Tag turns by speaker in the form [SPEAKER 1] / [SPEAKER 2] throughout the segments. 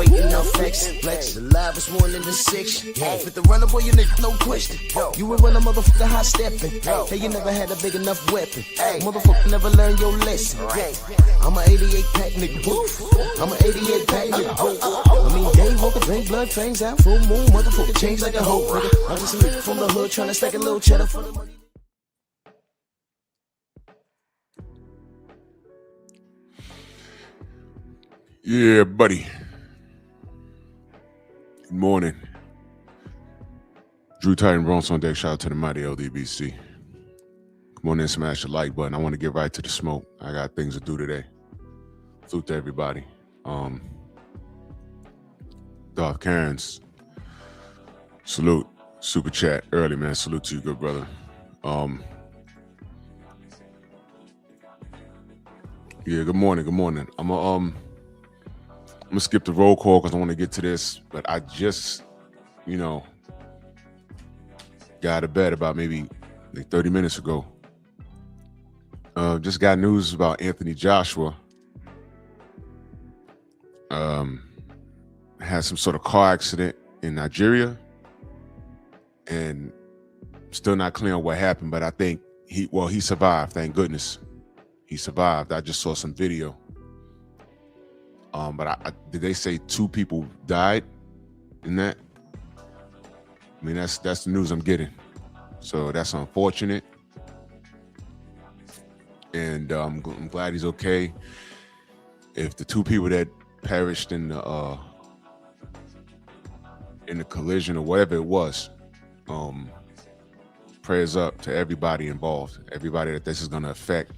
[SPEAKER 1] weight enough flex. Flex, the live is one in the six. With the runner, boy, you nigga, no question. You would run a motherfucker high stepping. Hey, you never had a big enough weapon. Motherfucker never learned your lesson. I'm a 88 pack nigga. I'm a 88 pack nigga. I mean, day walker, drink blood, fangs out, full moon, motherfucker change like a hoe. I'm just a nigga from the hood trying to stack a little cheddar for the money.
[SPEAKER 2] Yeah, buddy. Good morning. Drew Titan Bronx on deck. Shout out to the mighty LDBC. Come on in, smash the like button. I want to get right to the smoke. I got things to do today. Salute to everybody. Darth Cairns. Salute. Super chat early, man. Salute to you, good brother. Yeah, good morning. Good morning. I'm gonna skip the roll call because I want to get to this, but I just, got out of bed about maybe like 30 minutes ago. Just got news about Anthony Joshua. Had some sort of car accident in Nigeria, and still not clear on what happened, but I think he survived. Thank goodness he survived. I just saw some video. But did they say 2 people died in that? I mean, that's the news I'm getting. So that's unfortunate. And I'm glad he's okay. If the 2 people that perished in the collision or whatever it was, prayers up to everybody involved, everybody that this is going to affect.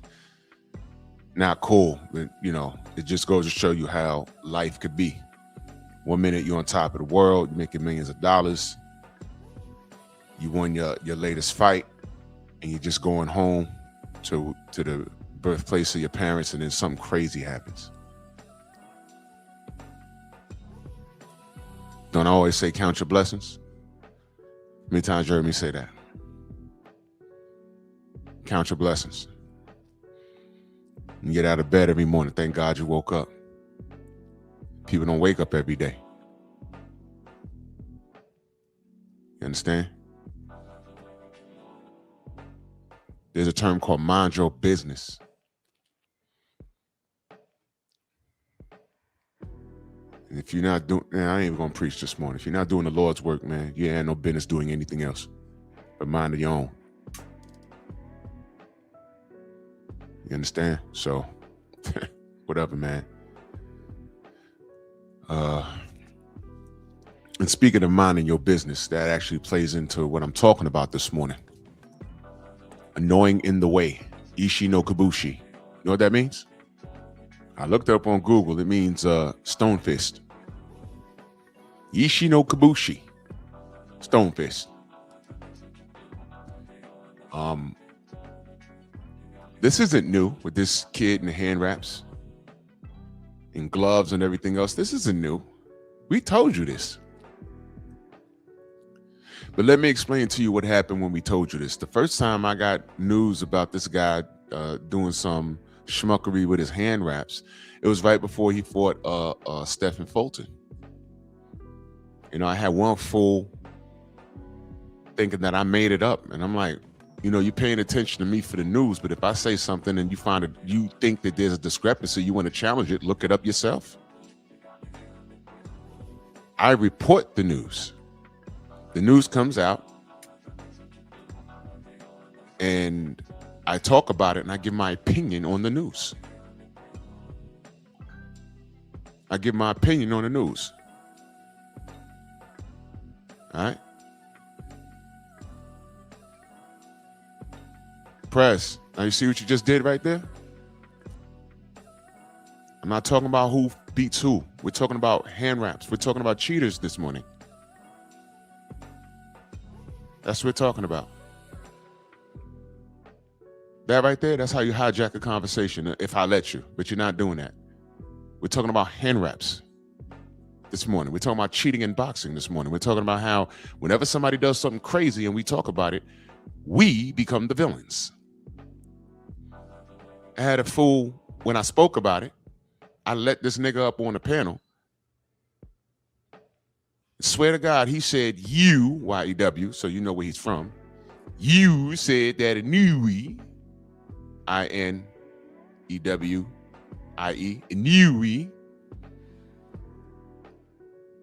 [SPEAKER 2] Not cool, but it just goes to show you how life could be. One minute you're on top of the world, you're making millions of dollars. You won your latest fight, and you're just going home to the birthplace of your parents, and then something crazy happens. Don't I always say count your blessings? How many times you heard me say that? Count your blessings. You get out of bed every morning. Thank God you woke up. People don't wake up every day. You understand? There's a term called mind your business. And if you're not doing, I ain't even gonna preach this morning. If you're not doing the Lord's work, man, you ain't no business doing anything else but mind your own. You understand? So, whatever, man. And speaking of minding your business, that actually plays into what I'm talking about this morning. Annoying in the way. Ishi no kubushi. You know what that means? I looked up on Google. It means stone fist. Ishi no kubushi. Stone fist. This isn't new with this kid in the hand wraps and gloves and everything else. This isn't new. We told you this. But let me explain to you what happened when we told you this. The first time I got news about this guy doing some schmuckery with his hand wraps, it was right before he fought Stephen Fulton. I had one fool thinking that I made it up, and I'm like, you're paying attention to me for the news, but if I say something and you find it, you think that there's a discrepancy, you want to challenge it, look it up yourself. I report the news. The news comes out, and I talk about it, and I give my opinion on the news. I give my opinion on the news. All right? Press. Now you see what you just did right there? I'm not talking about who beats who. We're talking about hand wraps. We're talking about cheaters this morning. That's what we're talking about. That right there, that's how you hijack a conversation, if I let you, but you're not doing that. We're talking about hand wraps this morning. We're talking about cheating in boxing this morning. We're talking about how whenever somebody does something crazy and we talk about it, we become the villains. I had a fool, when I spoke about it, I let this nigga up on the panel Swear to God, he said you, Y-E-W, so you know where he's from. You said that Inoue, I-N-E-W-I-E, Inoue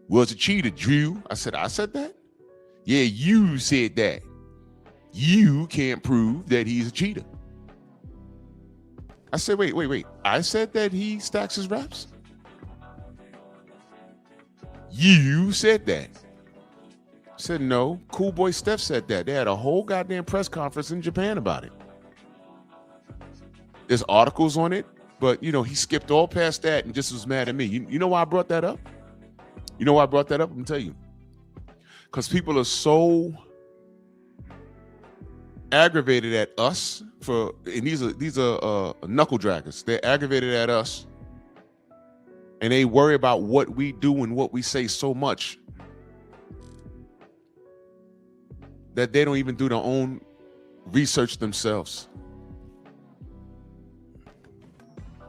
[SPEAKER 2] was a cheater, Drew. I said that? Yeah, you said that. You can't prove that he's a cheater. I said, wait. I said that he stacks his raps? You said that. I said, no, Cool Boy Steph said that. They had a whole goddamn press conference in Japan about it. There's articles on it, but, you know, he skipped all past that and just was mad at me. You know why I brought that up? You know why I brought that up? I'm going to tell you. Because people are so aggravated at us and these are knuckle draggers. They're aggravated at us, and they worry about what we do and what we say so much that they don't even do their own research themselves.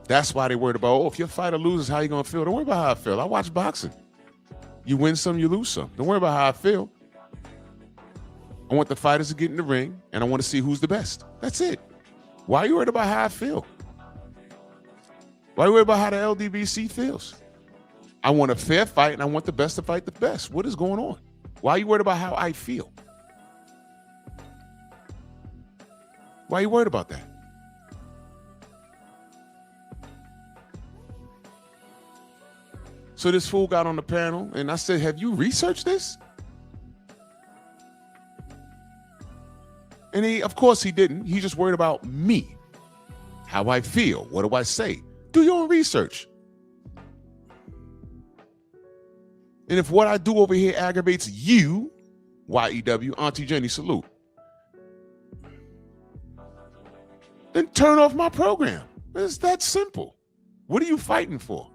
[SPEAKER 2] That's why they worried about, if your fighter loses, how you gonna feel? Don't worry about how I feel. I watch boxing. You win some, you lose some. Don't worry about how I feel. I want the fighters to get in the ring, and I want to see who's the best. That's it. Why are you worried about how I feel? Why are you worried about how the LDBC feels? I want a fair fight, and I want the best to fight the best. What is going on? Why are you worried about how I feel? Why are you worried about that? So this fool got on the panel, and I said, have you researched this? And of course he didn't. He just worried about me, how I feel. What do I say? Do your own research. And if what I do over here aggravates you, Y-E-W, Auntie Jenny, salute, then turn off my program. It's that simple. What are you fighting for?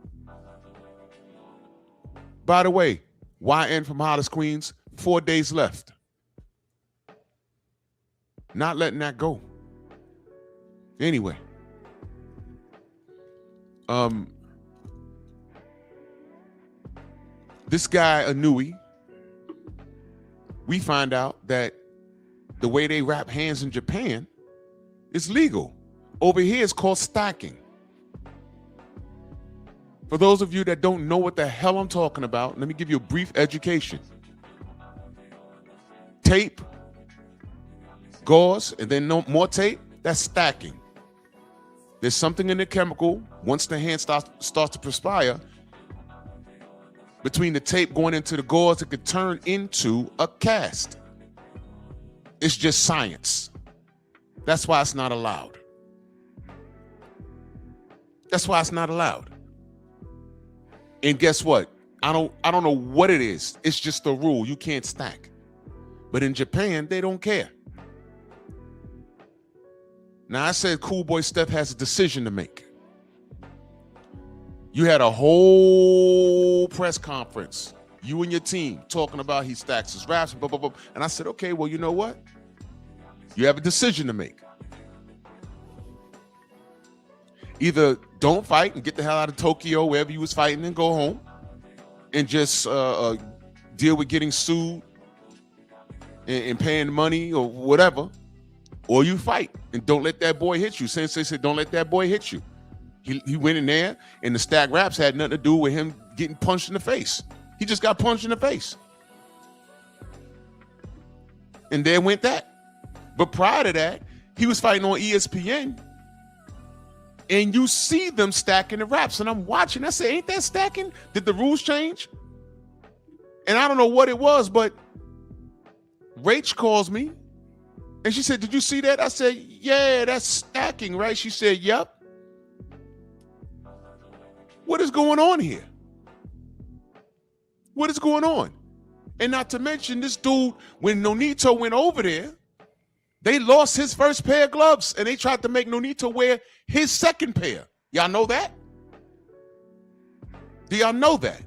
[SPEAKER 2] By the way, YN from Hollis, Queens, 4 days left. Not letting that go. Anyway. This guy, Inoue, we find out that the way they wrap hands in Japan is legal. Over here, it's called stacking. For those of you that don't know what the hell I'm talking about, let me give you a brief education. Tape, gauze, and then more tape, that's stacking. There's something in the chemical, once the hand starts to perspire, between the tape going into the gauze, it could turn into a cast. It's just science. That's why it's not allowed. That's why it's not allowed. And guess what? I don't know what it is. It's just a rule. You can't stack. But in Japan, they don't care. Now, I said Cool Boy Steph has a decision to make. You had a whole press conference, you and your team, talking about he stacks his raps, blah, blah, blah. And I said, okay, well, you know what? You have a decision to make. Either don't fight and get the hell out of Tokyo, wherever you was fighting, and go home and just deal with getting sued and paying money or whatever, or you fight and don't let that boy hit you. Sensei said, don't let that boy hit you. He went in there, and the stack raps had nothing to do with him getting punched in the face. He just got punched in the face. And there went that. But prior to that, he was fighting on ESPN, and you see them stacking the raps. And I'm watching. I said, ain't that stacking? Did the rules change? And I don't know what it was, but Rach calls me, and she said, did you see that? I said, yeah, that's stacking, right? She said, yep. What is going on here? What is going on? And not to mention this dude, when Nonito went over there, they lost his first pair of gloves, and they tried to make Nonito wear his second pair. Y'all know that? Do y'all know that?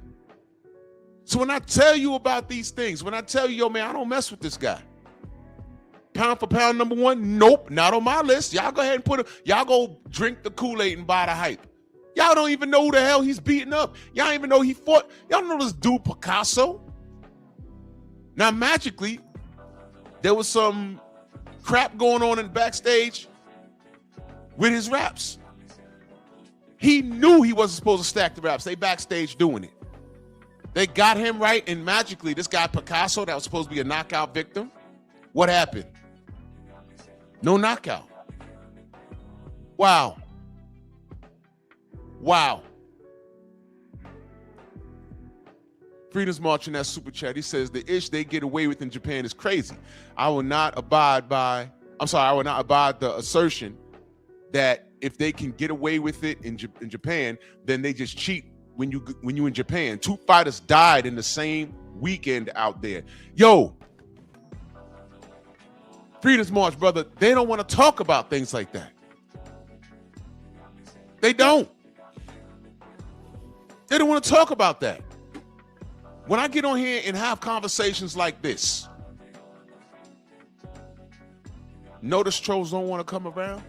[SPEAKER 2] So when I tell you about these things, when I tell you, yo, man, I don't mess with this guy. Pound for pound number one, nope, not on my list. Y'all go ahead and y'all go drink the Kool-Aid and buy the hype. Y'all don't even know who the hell he's beating up. Y'all don't even know he fought. Y'all don't know this dude Picasso. Now, magically, there was some crap going on in backstage with his raps. He knew he wasn't supposed to stack the raps. They backstage doing it. They got him right, and magically, this guy Picasso that was supposed to be a knockout victim, what happened? No knockout. Wow. Wow. Freedom's March in that super chat. He says the ish they get away with in Japan is crazy. I will not abide the assertion that if they can get away with it in Japan, then they just cheat when you in Japan. 2 fighters died in the same weekend out there. Yo, Freedom's March, brother, they don't want to talk about things like that. They don't. They don't want to talk about that. When I get on here and have conversations like this, notice trolls don't want to come around.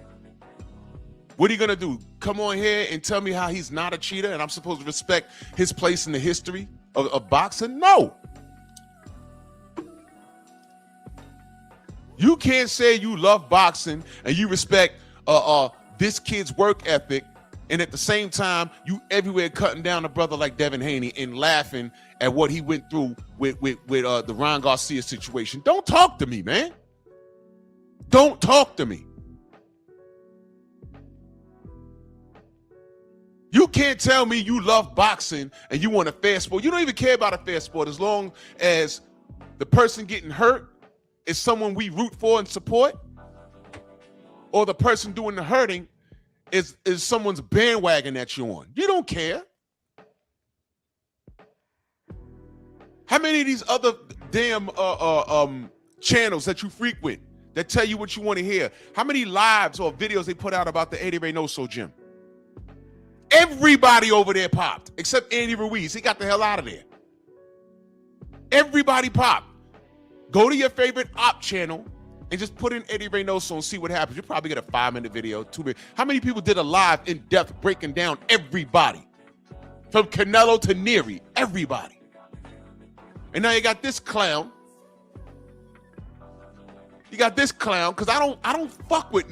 [SPEAKER 2] What are you going to do? Come on here and tell me how he's not a cheater and I'm supposed to respect his place in the history of boxing? No. You can't say you love boxing and you respect this kid's work ethic, and at the same time, you everywhere cutting down a brother like Devin Haney and laughing at what he went through with the Ryan Garcia situation. Don't talk to me, man. Don't talk to me. You can't tell me you love boxing and you want a fair sport. You don't even care about a fair sport as long as the person getting hurt is someone we root for and support, or the person doing the hurting is someone's bandwagon that you're on. You don't care. How many of these other damn channels that you frequent that tell you what you want to hear? How many lives or videos they put out about the Eddie Reynoso gym? Everybody over there popped, except Andy Ruiz. He got the hell out of there. Everybody popped. Go to your favorite op channel and just put in Eddie Reynoso and see what happens. You'll probably get a 5-minute video, 2 minutes. How many people did a live in depth breaking down everybody? From Canelo to Neary, everybody. And now you got this clown. You got this clown, because I don't fuck with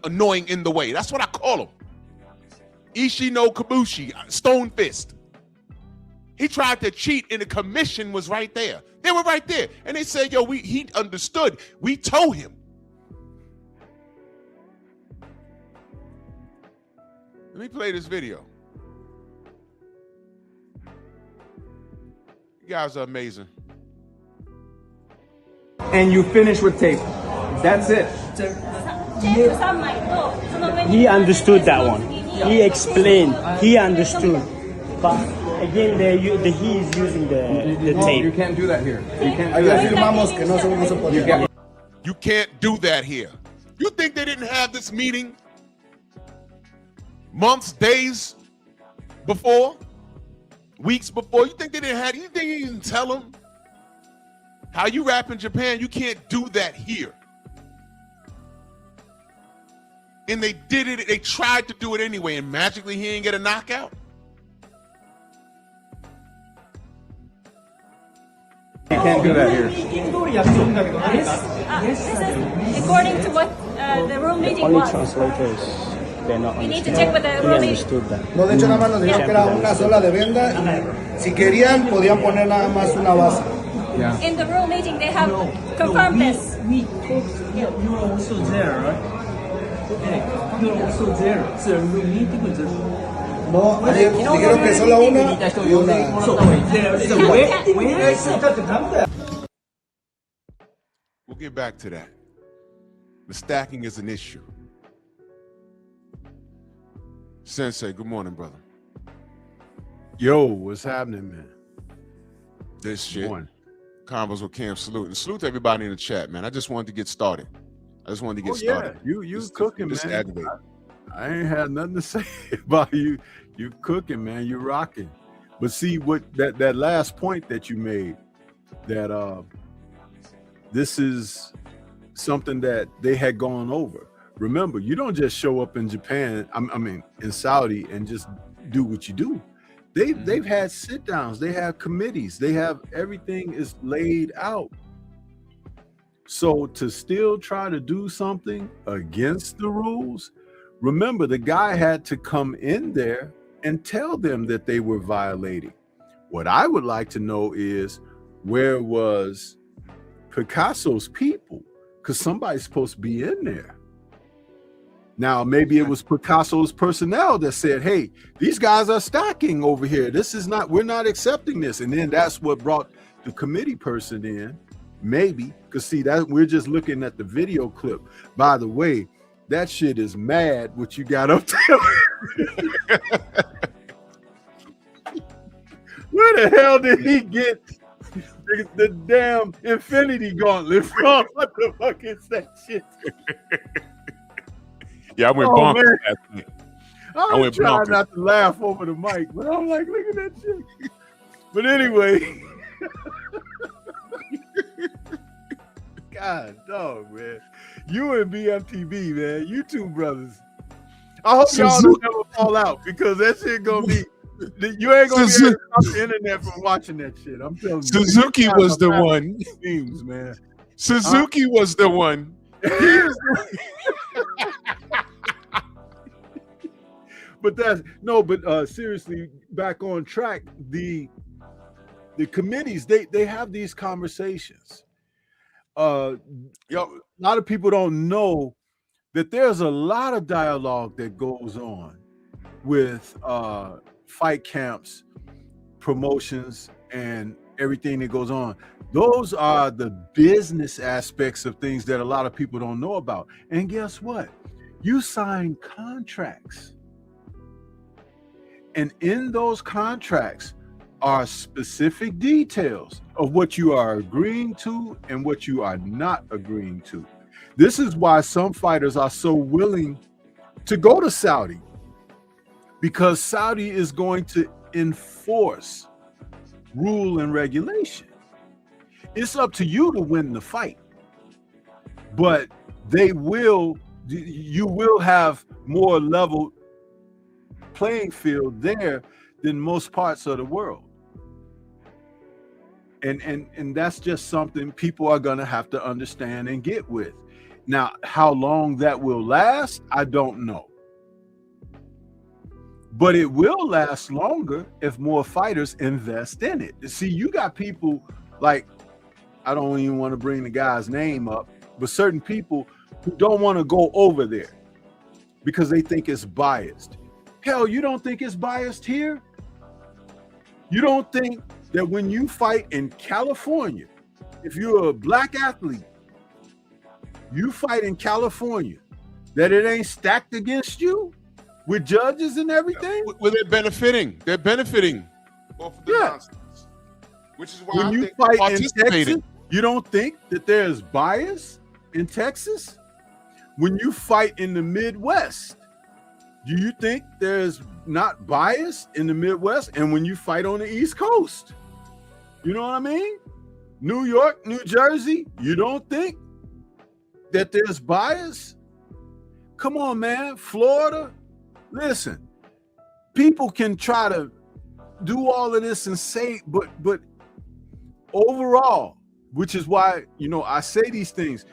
[SPEAKER 2] annoying in the way. That's what I call him. Ishi no kubushi, stone fist. He tried to cheat and the commission was right there. They were right there. And they said, yo, he understood. We told him. Let me play this video. You guys are amazing.
[SPEAKER 3] And you finish with tape. That's it.
[SPEAKER 4] He understood that one. He explained. He understood. But again, he is using the tape.
[SPEAKER 3] You can't do that here. You can't do that.
[SPEAKER 2] You can't do that here. You think they didn't have this meeting months, days before? Weeks before? You think they didn't have? You think you didn't tell them how you rap in Japan? You can't do that here. And they did it. They tried to do it anyway, and magically he didn't get a knockout.
[SPEAKER 3] You can't do that here.
[SPEAKER 5] This is according to what the room meeting
[SPEAKER 4] Only
[SPEAKER 5] was.
[SPEAKER 4] translators, they're not
[SPEAKER 5] You need to
[SPEAKER 4] understand.
[SPEAKER 5] check with the
[SPEAKER 4] He
[SPEAKER 5] room meeting.
[SPEAKER 4] understood that.
[SPEAKER 6] No, de hecho, nada más nos dijeron que era una sola de venda. Y si querían, podían poner nada más una base.
[SPEAKER 3] Yeah.
[SPEAKER 5] In the room meeting, they have confirmed this.
[SPEAKER 7] We talked. You were also there, right? Yeah, you were also there. So we need to do.
[SPEAKER 6] No, dijeron que solo una y una.
[SPEAKER 7] So where is it?
[SPEAKER 2] We'll get back to that. The stacking is an issue. Sensei, good morning, brother.
[SPEAKER 8] Yo, what's happening, man?
[SPEAKER 2] This shit.
[SPEAKER 8] Morning.
[SPEAKER 2] Combos with Cam, salute. And salute to everybody in the chat, man. I just wanted to get started. Started.
[SPEAKER 8] You
[SPEAKER 2] Just
[SPEAKER 8] cooking,
[SPEAKER 2] just
[SPEAKER 8] man.
[SPEAKER 2] aggravate.
[SPEAKER 8] I ain't had nothing to say about you. You cooking, man. You rocking. But see what that last point that you made, that this is something that they had gone over. Remember, you don't just show up in Japan, I mean in Saudi, and just do what you do. They've had sit downs, they have committees, they have everything is laid out. So to still try to do something against the rules, remember the guy had to come in there and tell them that they were violating. What I would like to know is, where was Picasso's people? Because somebody's supposed to be in there. Now, maybe it was Picasso's personnel that said, hey, these guys are stacking over here. This is not, we're not accepting this. And then that's what brought the committee person in. Maybe, because see, that we're just looking at the video clip. By the way, that shit is mad what you got up there. Where the hell did he get the damn infinity gauntlet from? What the fuck is that shit?
[SPEAKER 2] Yeah, I went bonkers.
[SPEAKER 8] I was trying not to laugh over the mic, but I'm like, look at that shit. But anyway. God dog, man. You and BMTV, man. You two brothers. I hope y'all don't ever fall out, because that shit gonna be, you ain't gonna be able to stop the internet from watching that shit. I'm telling you.
[SPEAKER 2] Suzuki was the one.
[SPEAKER 8] Memes, man.
[SPEAKER 2] Suzuki was the one.
[SPEAKER 8] But that's no, but seriously, back on track, the committees, they have these conversations. A lot of people don't know that there's a lot of dialogue that goes on with fight camps, promotions, and everything that goes on. Those are the business aspects of things that a lot of people don't know about. And guess what? You sign contracts. And in those contracts are specific details of what you are agreeing to and what you are not agreeing to. This is why some fighters are so willing to go to Saudi, because Saudi is going to enforce rule and regulation. It's up to you to win the fight, but you will have more level playing field there than most parts of the world. And that's just something people are going to have to understand and get with. Now, how long that will last, I don't know. But it will last longer if more fighters invest in it. See, you got people like, I don't even want to bring the guy's name up, but certain people who don't want to go over there because they think it's biased. Hell, you don't think it's biased here? You don't think that when you fight in California, if you're a black athlete, you fight in California, that it ain't stacked against you with judges and everything?
[SPEAKER 2] Well, they're benefiting. They're benefiting off of the nonsense. Which is why
[SPEAKER 8] when you fight in Texas, you don't think that there's bias in Texas? When you fight in the Midwest, do you think there's not bias in the Midwest? And when you fight on the East Coast, you know what I mean? New York, New Jersey, you don't think that there's bias? Come on, man. Florida, listen, people can try to do all of this and say, but overall, which is why, I say these things.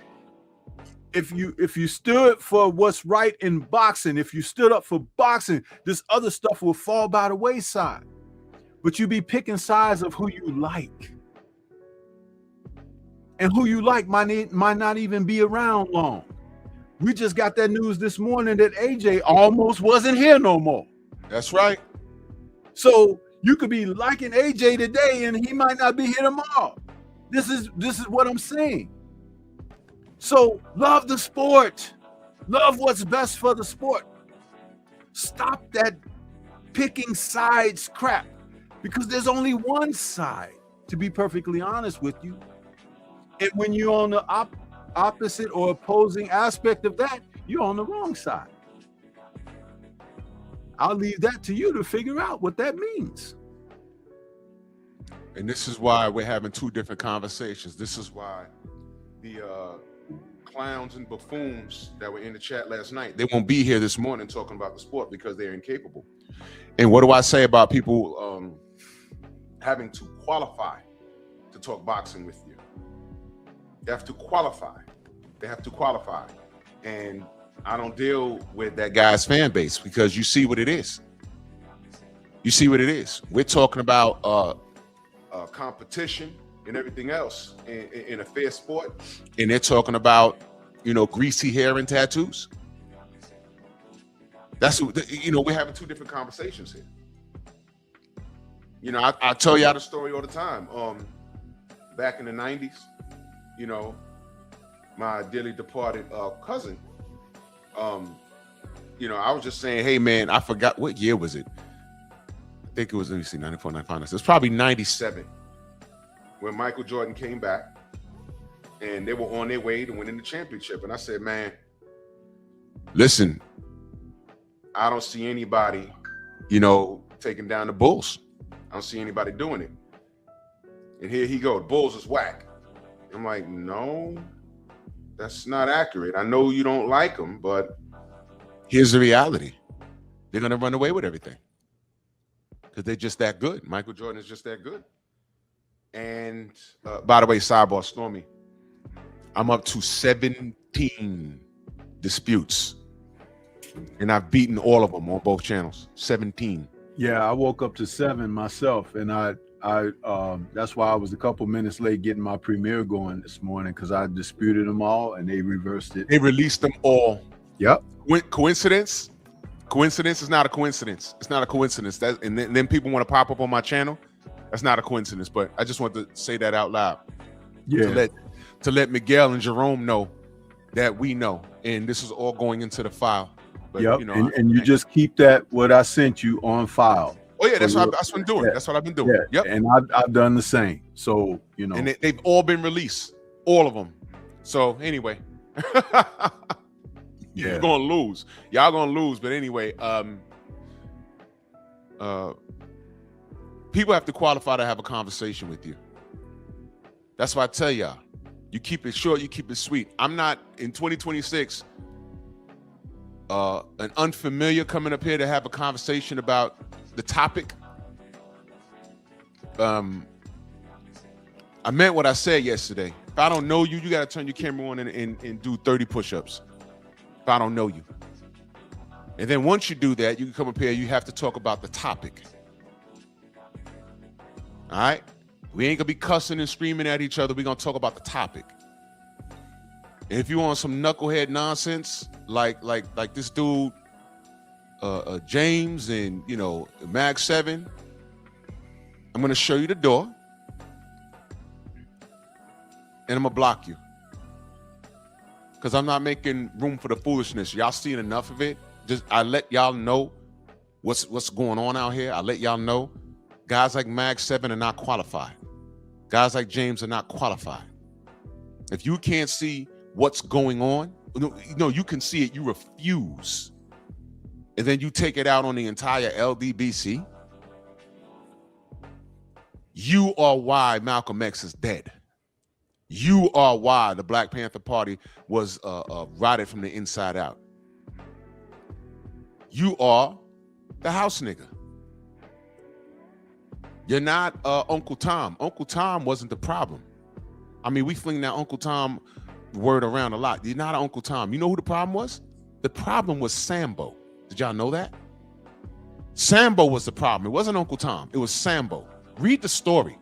[SPEAKER 8] If you stood for what's right in boxing, if you stood up for boxing, this other stuff will fall by the wayside. But you be picking sides of who you like. And who you like might not even be around long. We just got that news this morning that AJ almost wasn't here no more.
[SPEAKER 2] That's right.
[SPEAKER 8] So you could be liking AJ today and he might not be here tomorrow. This is what I'm saying. So love the sport. Love what's best for the sport. Stop that picking sides crap, because there's only one side, to be perfectly honest with you. And when you're on the opposite or opposing aspect of that, you're on the wrong side. I'll leave that to you to figure out what that means.
[SPEAKER 2] And this is why we're having two different conversations. This is why the clowns and buffoons that were in the chat last night, they won't be here this morning talking about the sport because they're incapable. And what do I say about people having to qualify to talk boxing with you. They have to qualify. They have to qualify. And I don't deal with that guy's fan base because you see what it is. You see what it is. We're talking about competition and everything else in a fair sport. And they're talking about, greasy hair and tattoos. That's we're having two different conversations here. I tell y'all the story all the time. Back in the 90s, my dearly departed cousin, I was just saying, hey man, I forgot what year was it? I think it was, let me see, 94, 95. It was probably 97 when Michael Jordan came back and they were on their way to winning the championship. And I said, man, listen, I don't see anybody, taking down the Bulls. I don't see anybody doing it. And here he go, the Bulls is whack. I'm like, no, that's not accurate. I know you don't like them, but here's the reality. They're going to run away with everything because they're just that good. Michael Jordan is just that good. And by the way, sidebar, Stormy, I'm up to 17 disputes. And I've beaten all of them on both channels. 17.
[SPEAKER 8] Yeah, I woke up to 7 myself, and I that's why I was a couple minutes late getting my premiere going this morning because I disputed them all and they reversed it.
[SPEAKER 2] They released them all.
[SPEAKER 8] Yep.
[SPEAKER 2] Coincidence? Coincidence is not a coincidence. It's not a coincidence. And then people want to pop up on my channel. That's not a coincidence. But I just want to say that out loud.
[SPEAKER 8] Yeah.
[SPEAKER 2] To let Miguel and Jerome know that we know, and this is all going into the file. But,
[SPEAKER 8] yep. And you just keep that what I sent you on file.
[SPEAKER 2] Oh yeah, that's what I'm doing. Yeah. That's what I've been doing.
[SPEAKER 8] Yeah.
[SPEAKER 2] Yep.
[SPEAKER 8] And I've done the same. So
[SPEAKER 2] and they've all been released, all of them. So anyway, you're gonna lose. Y'all gonna lose. But anyway, people have to qualify to have a conversation with you. That's why I tell y'all, you keep it short, you keep it sweet. I'm not in 2026. An unfamiliar coming up here to have a conversation about the topic. I meant what I said yesterday. If I don't know you, you got to turn your camera on and do 30 push-ups. If I don't know you. And then once you do that, you can come up here, you have to talk about the topic. All right? We ain't gonna be cussing and screaming at each other. We're gonna talk about the topic. And if you want some knucklehead nonsense, like this dude, James and Mag 7, I'm gonna show you the door, and I'm gonna block you, because I'm not making room for the foolishness. Y'all seen enough of it. I let y'all know what's going on out here. I let y'all know guys like Mag 7 are not qualified. Guys like James are not qualified. If you can't see what's going on, you can see it, you refuse. And then you take it out on the entire LDBC. You are why Malcolm X is dead. You are why the Black Panther Party was rotted from the inside out. You are the house nigga. You're not Uncle Tom. Uncle Tom wasn't the problem. I mean, we fling that Uncle Tom word around a lot. You're not Uncle Tom. You know who the problem was? The problem was Sambo. Did y'all know that? Sambo was the problem. It wasn't Uncle Tom. It was Sambo. Read the story.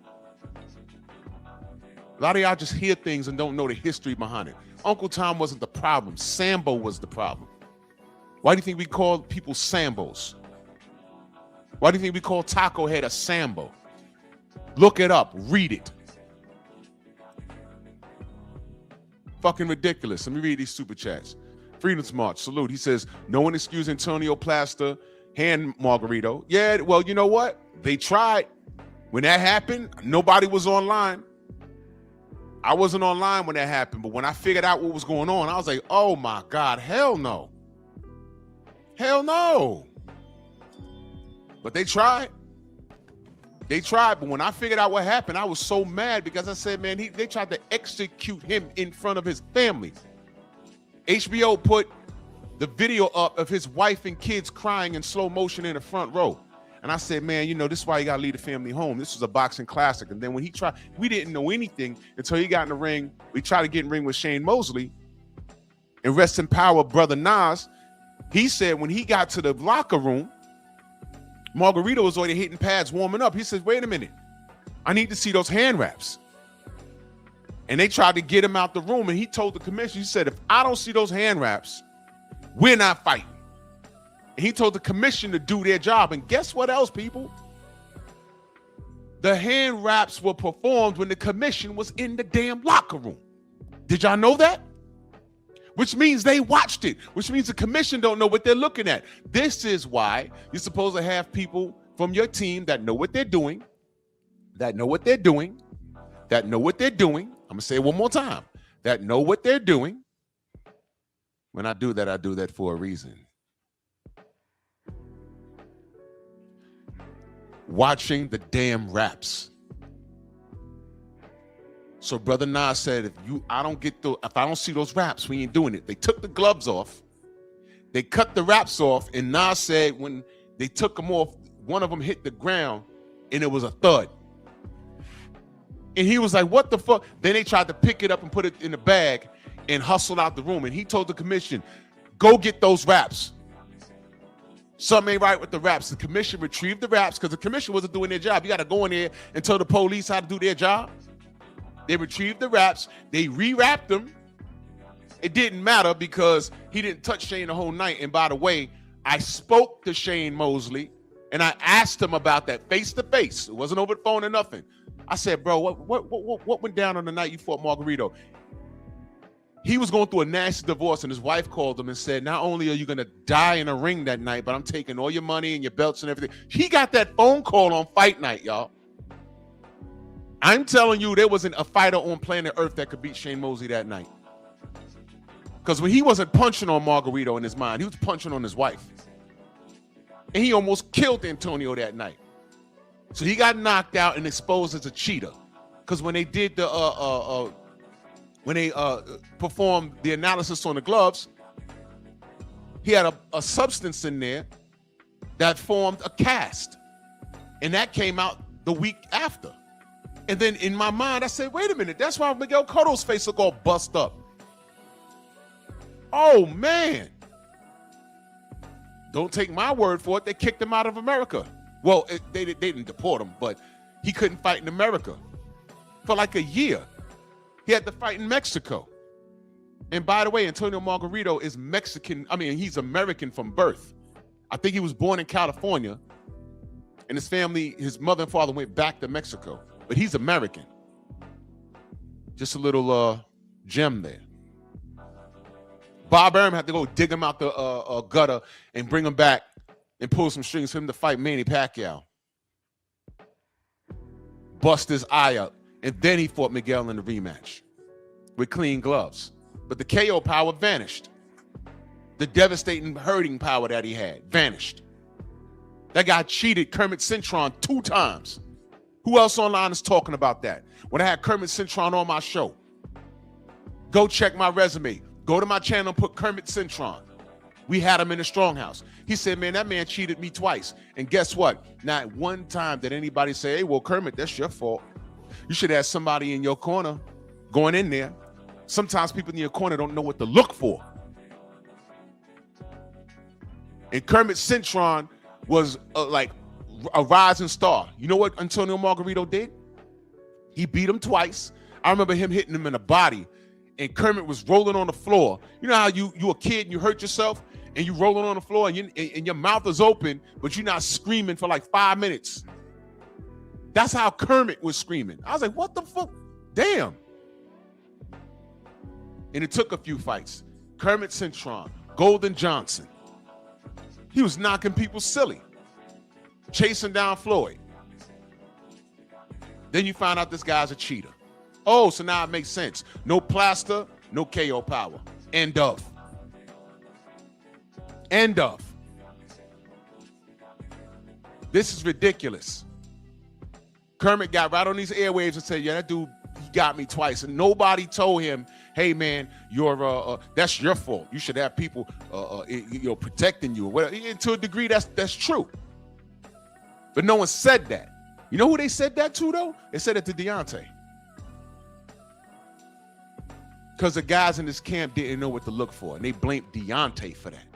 [SPEAKER 2] A lot of y'all just hear things and don't know the history behind it. Uncle Tom wasn't the problem. Sambo was the problem. Why do you think we call people Sambos? Why do you think we call Taco Head a Sambo? Look it up. Read it. Fucking ridiculous. Let me read these super chats. Freedom's March, salute. He says, no one excuse Antonio Plaster and Margarito. Yeah, well, you know what? They tried. When that happened, nobody was online. I wasn't online when that happened, but when I figured out what was going on, I was like, oh my God, hell no. Hell no. But they tried. They tried, but when I figured out what happened, I was so mad because I said, man, they tried to execute him in front of his family. HBO put the video up of his wife and kids crying in slow motion in the front row. And I said, man, you know, this is why you got to leave the family home. This was a boxing classic. And then when he tried, we didn't know anything until he got in the ring. We tried to get in the ring with Shane Mosley. And rest in power, brother Nas, he said when he got to the locker room, Margarito was already hitting pads, warming up. He said, wait a minute. I need to see those hand wraps. And they tried to get him out the room. And he told the commissioner, he said, if I don't see those hand wraps, we're not fighting. And he told the commission to do their job. And guess what else, people? The hand wraps were performed when the commission was in the damn locker room. Did y'all know that? Which means they watched it, which means the commission don't know what they're looking at. This is why you're supposed to have people from your team that know what they're doing, that know what they're doing, that know what they're doing. I'm going to say it one more time. That know what they're doing. When I do that for a reason. Watching the damn raps. So brother Nas said, if I don't see those raps, we ain't doing it. They took the gloves off. They cut the raps off. And Nas said when they took them off, one of them hit the ground and it was a thud. And he was like, what the fuck? Then they tried to pick it up and put it in the bag and hustled out the room. And he told the commission, go get those raps. Something ain't right with the raps. The commission retrieved the raps because the commission wasn't doing their job. You got to go in there and tell the police how to do their job. They retrieved the raps. They rewrapped them. It didn't matter because he didn't touch Shane the whole night. And by the way, I spoke to Shane Mosley and I asked him about that face to face. It wasn't over the phone or nothing. I said, bro, what went down on the night you fought Margarito? He was going through a nasty divorce and his wife called him and said, not only are you going to die in a ring that night, but I'm taking all your money and your belts and everything. He got that phone call on fight night, y'all. I'm telling you, there wasn't a fighter on planet Earth that could beat Shane Mosley that night. Because when he wasn't punching on Margarito in his mind, he was punching on his wife. And he almost killed Antonio that night. So he got knocked out and exposed as a cheater. Because when they did the performed the analysis on the gloves, he had a substance in there that formed a cast. And that came out the week after. And then in my mind, I said, wait a minute, that's why Miguel Cotto's face look all bust up. Oh, man. Don't take my word for it. They kicked him out of America. Well, they didn't deport him, but he couldn't fight in America for like a year. He had to fight in Mexico. And by the way, Antonio Margarito is Mexican. I mean, he's American from birth. I think he was born in California. And his family, his mother and father went back to Mexico. But he's American. Just a little gem there. Bob Arum had to go dig him out the gutter and bring him back and pull some strings for him to fight Manny Pacquiao. Bust his eye up. And then he fought Miguel in the rematch with clean gloves. But the KO power vanished. The devastating hurting power that he had vanished. That guy cheated Kermit Cintron 2 times. Who else online is talking about that? When I had Kermit Cintron on my show. Go check my resume. Go to my channel and put Kermit Cintron. We had him in the Strong House. He said, man, that man cheated me twice. And guess what? Not one time did anybody say, hey, well, Kermit, that's your fault. You should have somebody in your corner going in there. Sometimes people in your corner don't know what to look for. And Kermit Cintron was like a rising star. You know what Antonio Margarito did? He beat him twice. I remember him hitting him in the body, and Kermit was rolling on the floor. You know how you a kid and you hurt yourself, and you rolling on the floor, and your mouth is open, but you're not screaming for like 5 minutes. That's how Kermit was screaming. I was like, what the fuck? Damn. And it took a few fights. Kermit Cintron, Golden Johnson. He was knocking people silly. Chasing down Floyd. Then you find out this guy's a cheater. Oh, so now it makes sense. No plaster, no KO power. End of. End of. This is ridiculous. Kermit got right on these airwaves and said, yeah, that dude, he got me twice. And nobody told him, hey, man, that's your fault. You should have people protecting you. Well, to a degree, that's true. But no one said that. You know who they said that to, though? They said it to Deontay. Because the guys in this camp didn't know what to look for, and they blamed Deontay for that.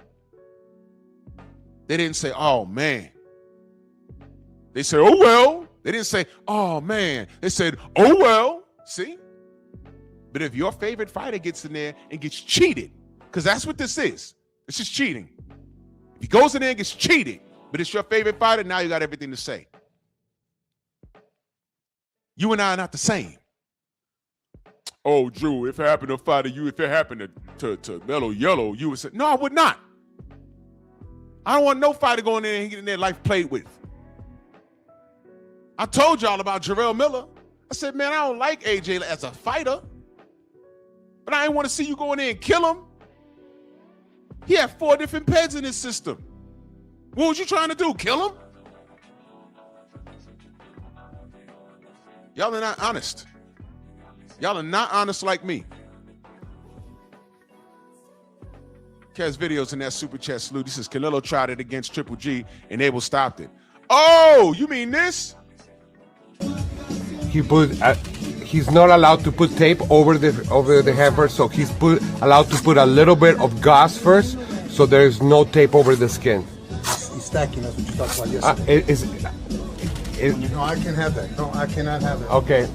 [SPEAKER 2] They didn't say, oh, man. They said, oh, well. They didn't say, oh, man. They said, oh, well. See? But if your favorite fighter gets in there and gets cheated, because that's what this is. It's just cheating. If he goes in there and gets cheated, but it's your favorite fighter, now you got everything to say. You and I are not the same. Oh, Drew, if it happened to fight you, if it happened to Mellow Yellow, you would say, no, I would not. I don't want no fighter going in and getting their life played with. I told y'all about Jarrell Miller. I said, man, I don't like AJ as a fighter, but I didn't want to see you go in there and kill him. He had 4 different peds in his system. What was you trying to do, kill him? Y'all are not honest. Y'all are not honest like me. Kez videos in that super chat salute. He says Canelo tried it against Triple G and Abel stopped it. Oh, you mean this?
[SPEAKER 9] He put. He's not allowed to put tape over the heifer, so he's allowed to put a little bit of gauze first, so there's no tape over the skin.
[SPEAKER 6] He's stacking. That's what you talked about yesterday. No, I can't have that. No, I cannot have that.
[SPEAKER 9] Okay.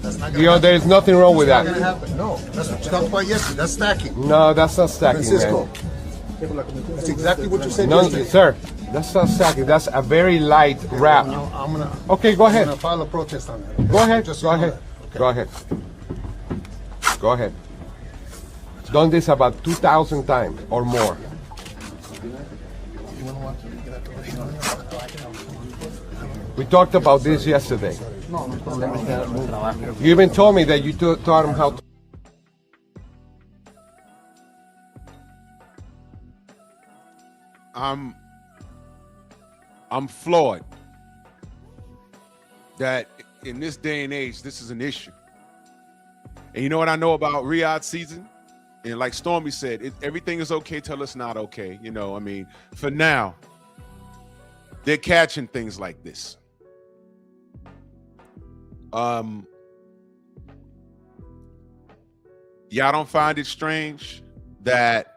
[SPEAKER 9] There's nothing wrong with that.
[SPEAKER 6] That's not gonna happen. No, that's what you talked about yesterday. That's stacking.
[SPEAKER 9] No, that's not stacking,
[SPEAKER 6] Francisco.
[SPEAKER 9] man.
[SPEAKER 6] That's exactly what you said
[SPEAKER 9] No,
[SPEAKER 6] yesterday.
[SPEAKER 9] sir. That's not stacking. That's a very light wrap.
[SPEAKER 6] I'm gonna.
[SPEAKER 9] Okay, go ahead.
[SPEAKER 6] I'm gonna file a protest on that.
[SPEAKER 9] Go ahead.
[SPEAKER 6] Just
[SPEAKER 9] Go
[SPEAKER 6] so you know
[SPEAKER 9] ahead.
[SPEAKER 6] that. Okay.
[SPEAKER 9] Go ahead. Go ahead. Done this about 2,000 times or more. We talked about this yesterday. You even told me that you taught him how to.
[SPEAKER 2] I'm floored that in this day and age, this is an issue. And you know what I know about Riyadh season? And like Stormy said, everything is okay till it's not okay. You know, I mean, for now, they're catching things like this. Y'all don't find it strange that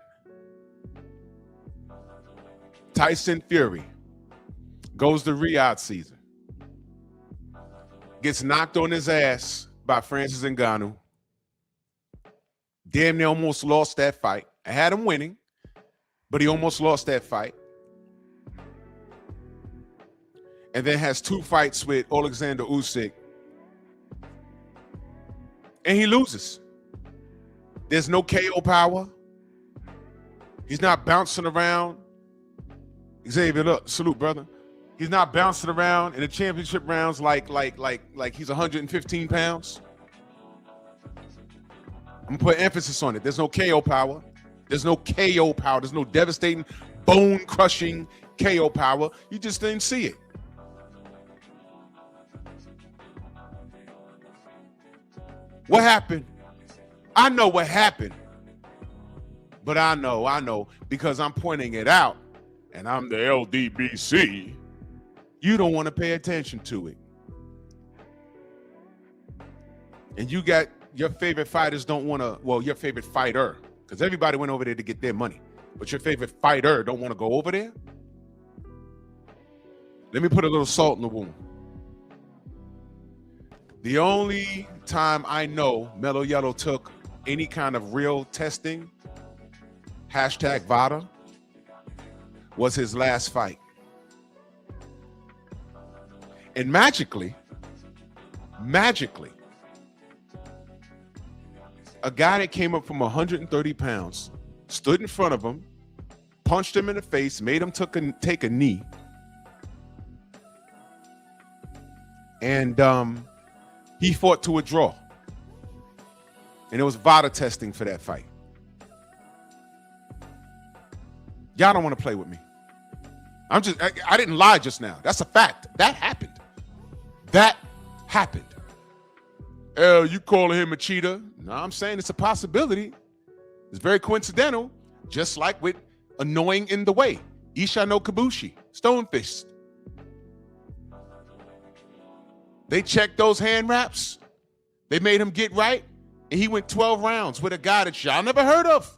[SPEAKER 2] Tyson Fury goes to Riyadh season, gets knocked on his ass by Francis Ngannou, damn near almost lost that fight. I had him winning, but he almost lost that fight. And then has 2 fights with Alexander Usyk, and he loses. There's no KO power. He's not bouncing around. Xavier, look, salute, brother. He's not bouncing around in the championship rounds like he's 115 pounds. I'm gonna put emphasis on it. There's no KO power. There's no KO power. There's no devastating, bone-crushing KO power. You just didn't see it. What happened? I know what happened. But I know, because I'm pointing it out, and I'm the LDBC, you don't want to pay attention to it. And you got your favorite fighters don't want to, well, your favorite fighter, because everybody went over there to get their money, but your favorite fighter don't want to go over there? Let me put a little salt in the wound. The only time I know Mellow Yellow took any kind of real testing, hashtag VADA, was his last fight. And magically, a guy that came up from 130 pounds stood in front of him, punched him in the face, made him take a knee, and he fought to a draw. And it was VADA testing for that fight. Y'all don't want to play with me. I didn't lie just now. That's a fact. That happened. You calling him a cheater? No, I'm saying it's a possibility. It's very coincidental, just like with annoying in the way. Ishi no kubushi, stone fist. They checked those hand wraps. They made him get right, and he went 12 rounds with a guy that y'all never heard of.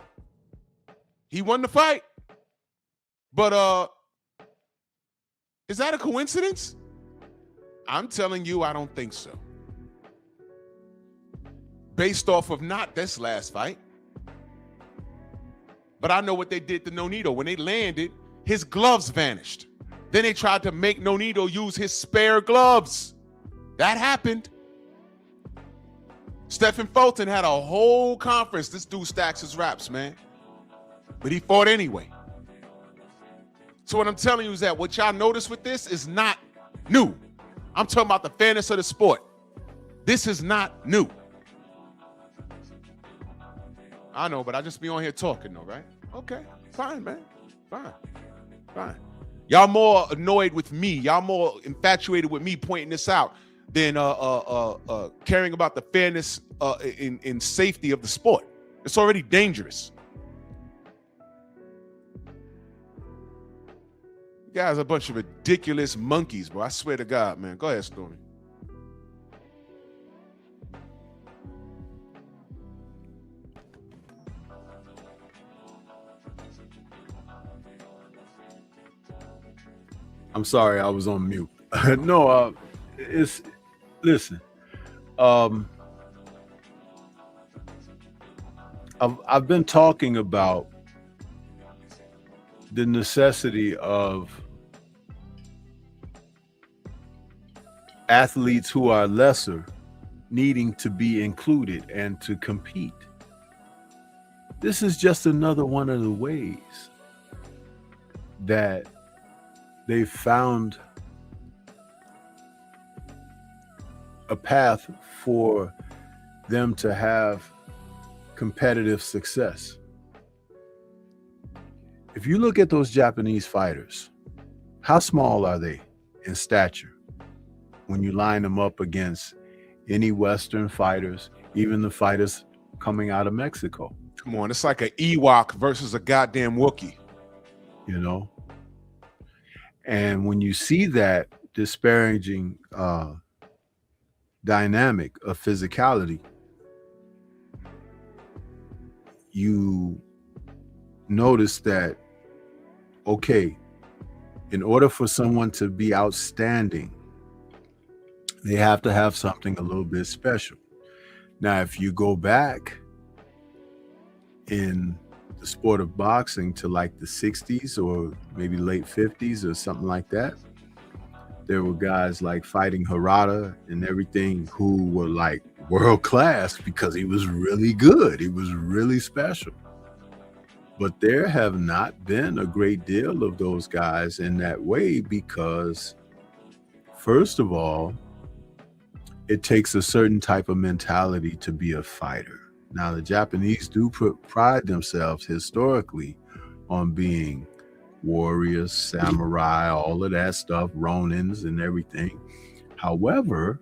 [SPEAKER 2] He won the fight. But is that a coincidence? I'm telling you, I don't think so. Based off of not this last fight, but I know what they did to Nonito. When they landed, his gloves vanished. Then they tried to make Nonito use his spare gloves. That happened. Stephen Fulton had a whole conference. This dude stacks his raps, man. But he fought anyway. So what I'm telling you is that what y'all notice with this is not new. I'm talking about the fairness of the sport. This is not new. I know, but I just be on here talking though, right? Okay, fine, man. Fine. Y'all more annoyed with me. Y'all more infatuated with me pointing this out than caring about the fairness in safety of the sport. It's already dangerous. You guys are a bunch of ridiculous monkeys, bro. I swear to God, man. Go ahead, Stormy.
[SPEAKER 8] I'm sorry, I was on mute. No, listen. I've been talking about the necessity of athletes who are lesser needing to be included and to compete. This is just another one of the ways that they found a path for them to have competitive success. If you look at those Japanese fighters, how small are they in stature when you line them up against any Western fighters, even the fighters coming out of Mexico?
[SPEAKER 2] Come on, it's like an Ewok versus a goddamn Wookiee.
[SPEAKER 8] You know? And when you see that disparaging dynamic of physicality, you notice that, okay, in order for someone to be outstanding, they have to have something a little bit special. Now, if you go back in the sport of boxing to like the 60s or maybe late 50s or something like that, there were guys like Fighting Harada and everything who were like world class because he was really good. He was really special. But there have not been a great deal of those guys in that way because, first of all, it takes a certain type of mentality to be a fighter. Now, the Japanese do pride themselves historically on being warriors, samurai, all of that stuff, ronins and everything. However,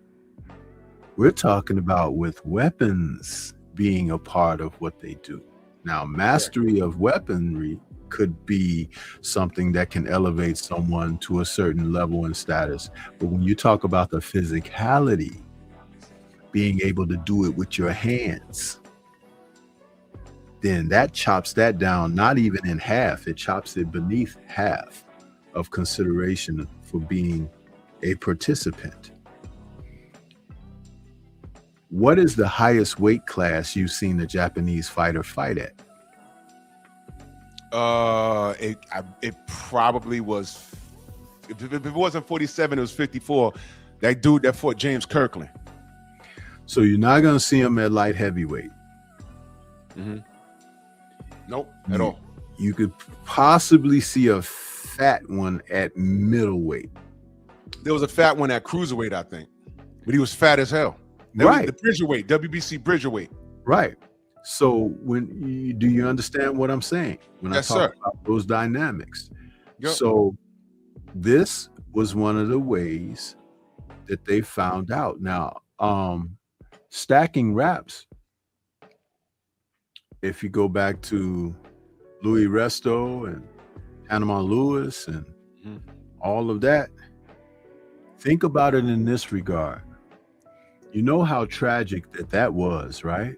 [SPEAKER 8] we're talking about with weapons being a part of what they do. Now, mastery of weaponry could be something that can elevate someone to a certain level and status. But when you talk about the physicality, being able to do it with your hands, then that chops that down, not even in half. It chops it beneath half of consideration for being a participant. What is the highest weight class you've seen a Japanese fighter fight at?
[SPEAKER 2] It probably was, if it wasn't 47, it was 54. That dude that fought James Kirkland.
[SPEAKER 8] So you're not going to see him at light heavyweight.
[SPEAKER 2] Mm-hmm. Nope, at all.
[SPEAKER 8] You could possibly see a fat one at middleweight.
[SPEAKER 2] There was a fat one at cruiserweight, I think, but he was fat as hell.
[SPEAKER 8] Right.
[SPEAKER 2] The Bridgerweight, WBC Bridgerweight.
[SPEAKER 8] Right. So do you understand what I'm saying when
[SPEAKER 2] Yes,
[SPEAKER 8] I talk
[SPEAKER 2] sir.
[SPEAKER 8] about those dynamics?
[SPEAKER 2] Yep.
[SPEAKER 8] So this was one of the ways that they found out. Now, stacking wraps, if you go back to Louis Resto and Panama Lewis and all of that, think about it in this regard. You know how tragic that was, right?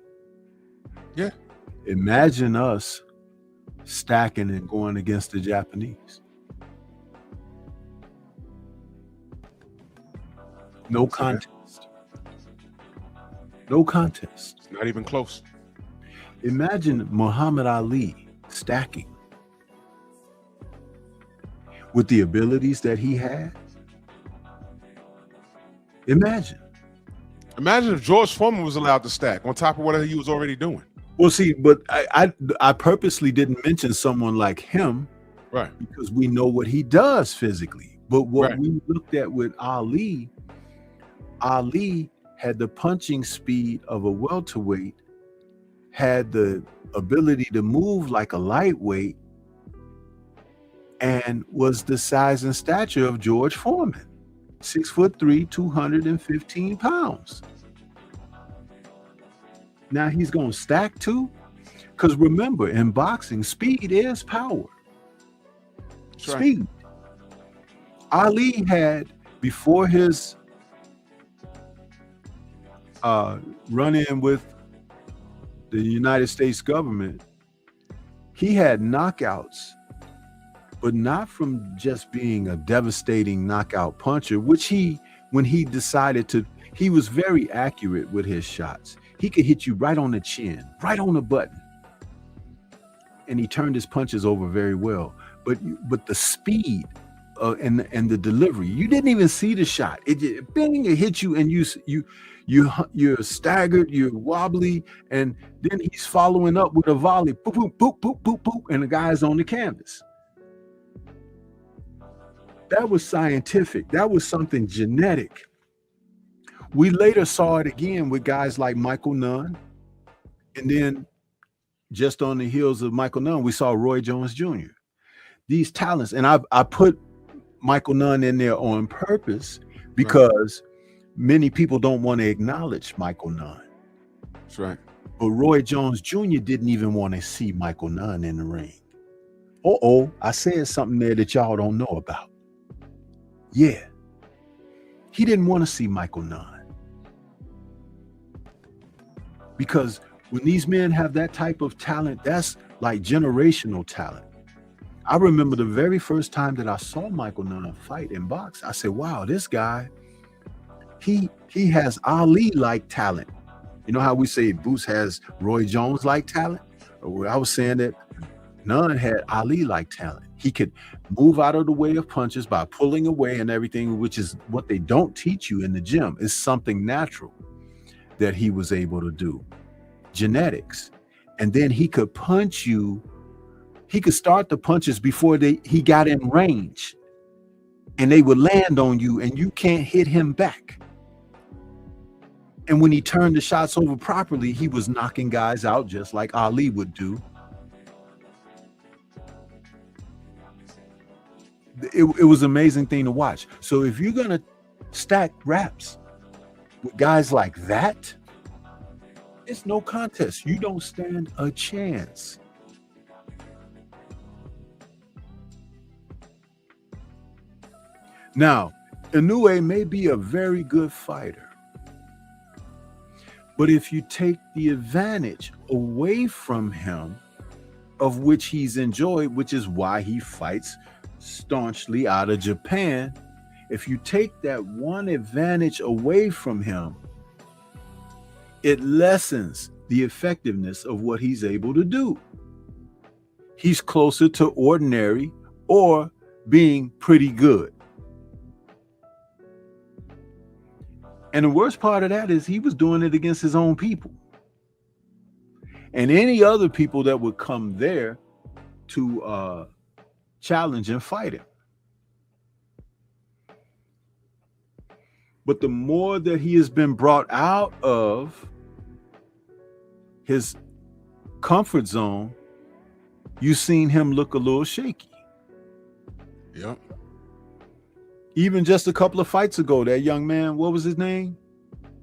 [SPEAKER 2] Yeah.
[SPEAKER 8] Imagine us stacking and going against the Japanese. No contest. No contest.
[SPEAKER 2] It's not even close.
[SPEAKER 8] Imagine Muhammad Ali stacking with the abilities that he had. Imagine
[SPEAKER 2] if George Foreman was allowed to stack on top of what he was already doing.
[SPEAKER 8] Well, see, but I purposely didn't mention someone like him,
[SPEAKER 2] right?
[SPEAKER 8] Because we know what he does physically. But what
[SPEAKER 2] right.
[SPEAKER 8] we looked at with Ali had the punching speed of a welterweight, had the ability to move like a lightweight, and was the size and stature of George Foreman, 6'3", 215 pounds. Now he's going to stack too, because remember, in boxing, speed is power.
[SPEAKER 2] That's
[SPEAKER 8] speed. Right. Ali had, before his run-in with the United States government, he had knockouts, but not from just being a devastating knockout puncher, which when he decided to, he was very accurate with his shots. He could hit you right on the chin, right on the button. And he turned his punches over very well. But the speed and the delivery, you didn't even see the shot. It bang, it hit you, and you're staggered, you're wobbly, and then he's following up with a volley, boop, boop, boop, boop, boop, boop, and the guy's on the canvas. That was scientific. That was something genetic. We later saw it again with guys like Michael Nunn. And then just on the heels of Michael Nunn, we saw Roy Jones Jr. These talents. And I put Michael Nunn in there on purpose because many people don't want to acknowledge Michael Nunn.
[SPEAKER 2] That's right.
[SPEAKER 8] But Roy Jones Jr. didn't even want to see Michael Nunn in the ring. I said something there that y'all don't know about. Yeah. He didn't want to see Michael Nunn. Because when these men have that type of talent, that's like generational talent. I remember the very first time that I saw Michael Nunn fight in box, I said, wow, this guy, he has Ali-like talent. You know how we say Boots has Roy Jones-like talent? I was saying that Nunn had Ali-like talent. He could move out of the way of punches by pulling away and everything, which is what they don't teach you in the gym. It's something natural that he was able to do. Genetics. And then he could punch you. He could start the punches before he got in range. And they would land on you and you can't hit him back. And when he turned the shots over properly, he was knocking guys out just like Ali would do. It was an amazing thing to watch. So if you're going to stack raps with guys like that, it's no contest. You don't stand a chance. Now, Inoue may be a very good fighter, but if you take the advantage away from him, of which he's enjoyed, which is why he fights staunchly out of Japan, if you take that one advantage away from him, it lessens the effectiveness of what he's able to do. He's closer to ordinary or being pretty good. And the worst part of that is he was doing it against his own people. And any other people that would come there to challenge and fight him. But the more that he has been brought out of his comfort zone, you've seen him look a little shaky.
[SPEAKER 2] Yep.
[SPEAKER 8] Even just a couple of fights ago, that young man, what was his name?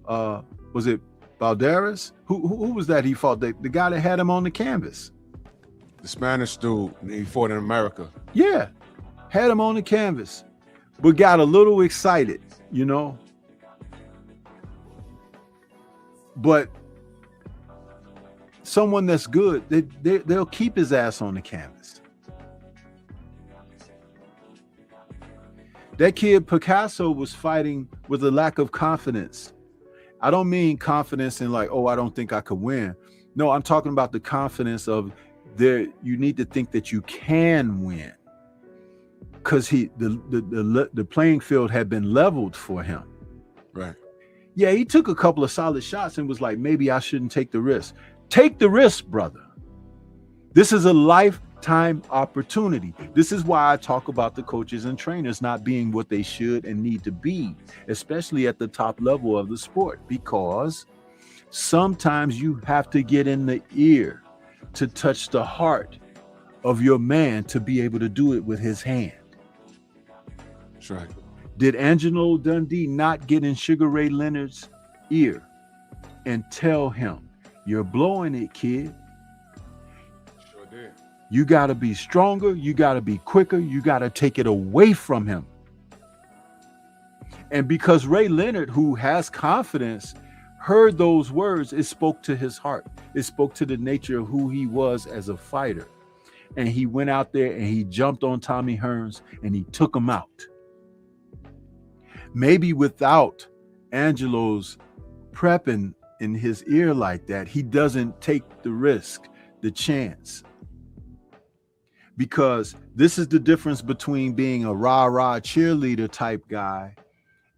[SPEAKER 8] Was it Balderas? Who was that he fought? The guy that had him on the canvas.
[SPEAKER 2] The Spanish dude, he fought in America.
[SPEAKER 8] Yeah, had him on the canvas, but got a little excited, you know. But someone that's good, they'll keep his ass on the canvas. That kid Picasso was fighting with a lack of confidence. I don't mean confidence in like, oh, I don't think I could win. No, I'm talking about the confidence of you need to think that you can win. Because the playing field had been leveled for him.
[SPEAKER 2] Right.
[SPEAKER 8] Yeah, he took a couple of solid shots and was like, maybe I shouldn't take the risk. Take the risk, brother. This is a lifetime opportunity. This is why I talk about the coaches and trainers not being what they should and need to be, especially at the top level of the sport, because sometimes you have to get in the ear to touch the heart of your man to be able to do it with his hand.
[SPEAKER 2] That's right.
[SPEAKER 8] Did Angelo Dundee not get in Sugar Ray Leonard's ear and tell him, you're blowing it, kid?
[SPEAKER 2] Sure did.
[SPEAKER 8] You got to be stronger. You got to be quicker. You got to take it away from him. And because Ray Leonard, who has confidence, heard those words, it spoke to his heart. It spoke to the nature of who he was as a fighter. And he went out there and he jumped on Tommy Hearns and he took him out. Maybe without Angelo's prepping in his ear like that, he doesn't take the risk, the chance. Because this is the difference between being a rah-rah cheerleader type guy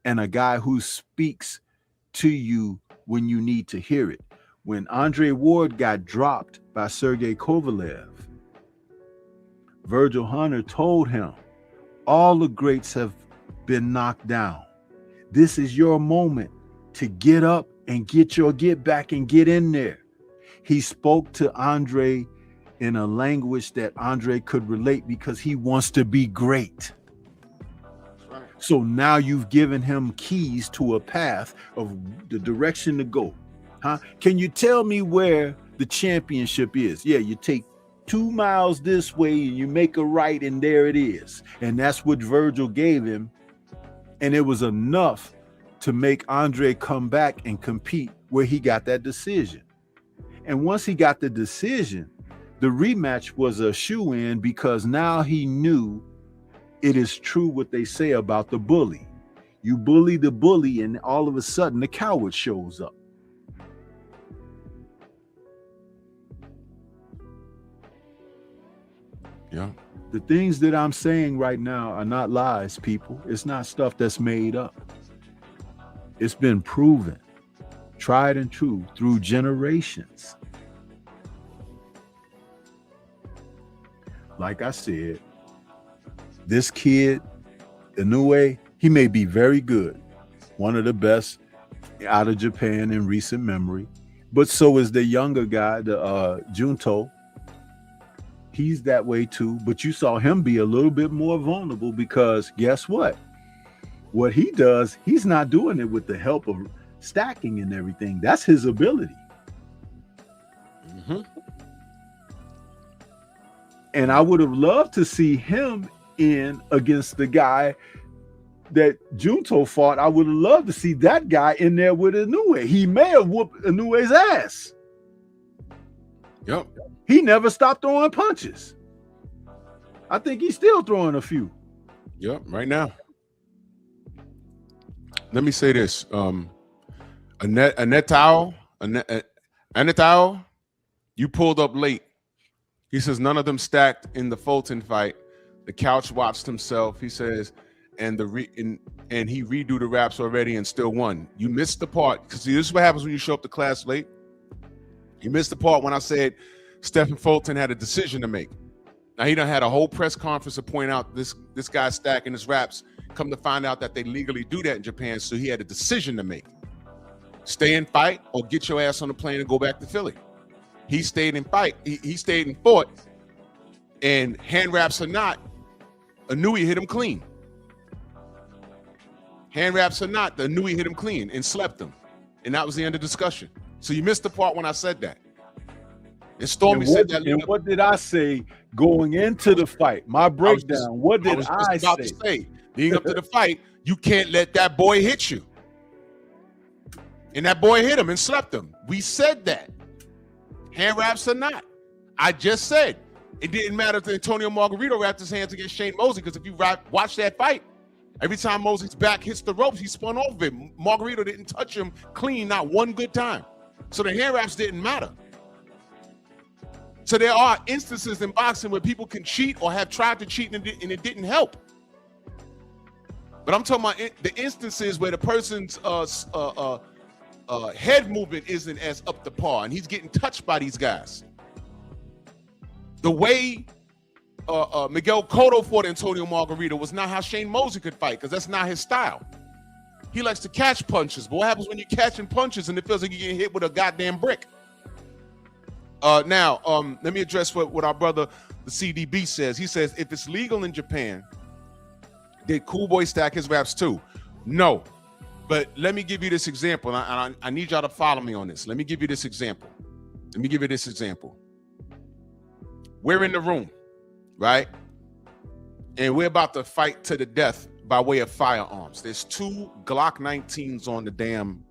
[SPEAKER 8] and a guy who speaks to you when you need to hear it. When Andre Ward got dropped by Sergey Kovalev, Virgil Hunter told him, all the greats have been knocked down. This is your moment to get up and get back and get in there. He spoke to Andre in a language that Andre could relate because he wants to be great. Right. So now you've given him keys to a path of the direction to go. Huh? Can you tell me where the championship is? Yeah, you take 2 miles this way and you make a right and there it is. And that's what Virgil gave him. And it was enough to make Andre come back and compete where he got that decision. And once he got the decision, the rematch was a shoe-in because now he knew it is true what they say about the bully. You bully the bully and all of a sudden the coward shows up.
[SPEAKER 2] Yeah.
[SPEAKER 8] The things that I'm saying right now are not lies, people. It's not stuff that's made up. It's been proven, tried and true through generations. Like I said, this kid, Inoue, he may be very good, one of the best out of Japan in recent memory, but so is the younger guy, the Junto. He's that way too, but you saw him be a little bit more vulnerable because guess what? What he does, he's not doing it with the help of stacking and everything. That's his ability.
[SPEAKER 2] Mm-hmm.
[SPEAKER 8] And I would have loved to see him in against the guy that Junto fought. I would have loved to see that guy in there with Inoue. He may have whooped Inoue's ass.
[SPEAKER 2] Yep.
[SPEAKER 8] He never stopped throwing punches. I think he's still throwing a few.
[SPEAKER 2] Yep, right now. Let me say this. Anetao, you pulled up late. He says none of them stacked in the Fulton fight. The couch watched himself. He says, and he redo the raps already and still won. You missed the part. Because see, this is what happens when you show up to class late. You missed the part when I said Stephen Fulton had a decision to make. Now he done had a whole press conference to point out this guy stacking his raps. Come to find out that they legally do that in Japan, so he had a decision to make. Stay and fight or get your ass on the plane and go back to Philly. He stayed and fight. He stayed and fought. And hand wraps or not, Inoue hit him clean. Hand wraps or not, the Inoue hit him clean and slept him. And that was the end of the discussion. So you missed the part when I said that. And Stormy said that.
[SPEAKER 8] And what did I say going into the fight? My breakdown. What did I
[SPEAKER 2] was say? Leading up to the fight, you can't let that boy hit you. And that boy hit him and slept him. We said that. Hand wraps or not. I just said it didn't matter if Antonio Margarito wrapped his hands against Shane Mosley, because if you watch that fight, every time Mosley's back hits the ropes, he spun off of it. Margarito didn't touch him clean, not one good time. So the hand wraps didn't matter. So there are instances in boxing where people can cheat or have tried to cheat and it didn't help. But I'm talking about the instances where the person's head movement isn't as up to par, and he's getting touched by these guys. The way Miguel Cotto fought Antonio Margarito was not how Shane Mosley could fight, because that's not his style. He likes to catch punches, but what happens when you're catching punches and it feels like you're getting hit with a goddamn brick? Now, let me address what our brother, the CDB, says. He says, if it's legal in Japan, did Cool Boy stack his wraps too? No. But let me give you this example. I need y'all to follow me on this. Let me give you this example. We're in the room, right? And we're about to fight to the death by way of firearms. There's 2 Glock 19s on the damn,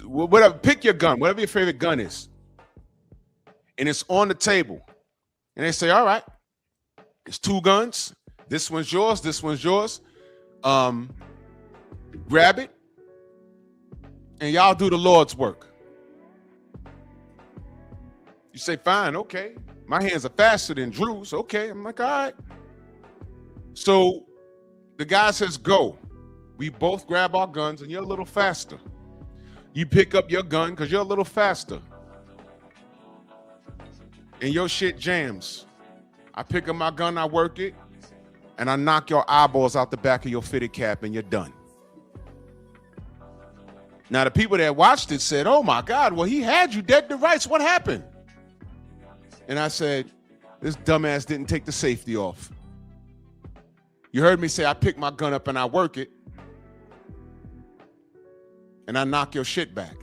[SPEAKER 2] whatever. Pick your gun, whatever your favorite gun is. And it's on the table. And they say, all right, it's 2 guns. This one's yours. This one's yours. Grab it, and y'all do the Lord's work. You say, fine, okay. My hands are faster than Drew's. Okay, I'm like, all right. So the guy says, go. We both grab our guns, and you're a little faster. You pick up your gun because you're a little faster. And your shit jams. I pick up my gun, I work it, and I knock your eyeballs out the back of your fitted cap, and you're done. Now, the people that watched it said, oh my God, well, he had you dead to rights. What happened? And I said, this dumbass didn't take the safety off. You heard me say, I pick my gun up and I work it, and I knock your shit back.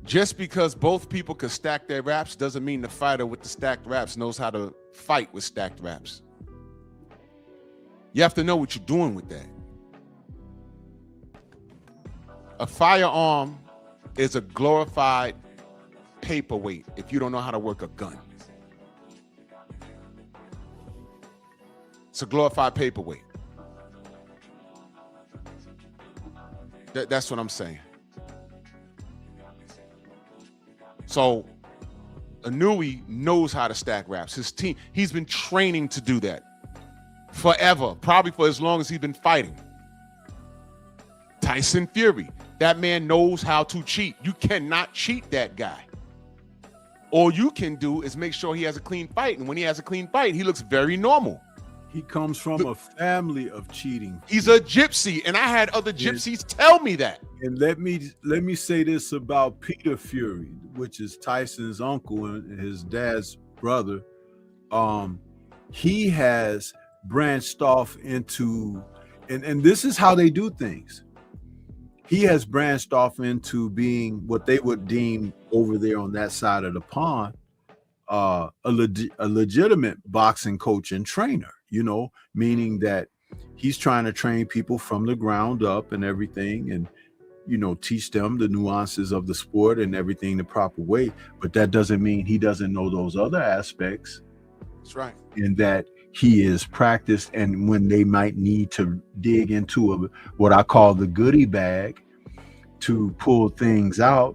[SPEAKER 2] Just because both people could stack their wraps doesn't mean the fighter with the stacked wraps knows how to fight with stacked wraps. You have to know what you're doing with that. A firearm is a glorified paperweight if you don't know how to work a gun. It's a glorified paperweight. That's what I'm saying. So Inoue knows how to stack wraps. His team, he's been training to do that forever, probably for as long as he's been fighting. Tyson Fury, that man knows how to cheat. You cannot cheat that guy. All you can do is make sure he has a clean fight, and when he has a clean fight, he looks very normal.
[SPEAKER 8] He comes from a family of cheating.
[SPEAKER 2] He's a gypsy, and I had other gypsies tell me that.
[SPEAKER 8] And let me say this about Peter Fury, which is Tyson's uncle and his dad's brother. He has branched off into, and this is how they do things. He has branched off into being what they would deem over there on that side of the pond, a legitimate boxing coach and trainer, you know, meaning that he's trying to train people from the ground up and everything, and, you know, teach them the nuances of the sport and everything the proper way. But that doesn't mean he doesn't know those other aspects.
[SPEAKER 2] That's right.
[SPEAKER 8] And that he is practiced, and when they might need to dig into what I call the goodie bag to pull things out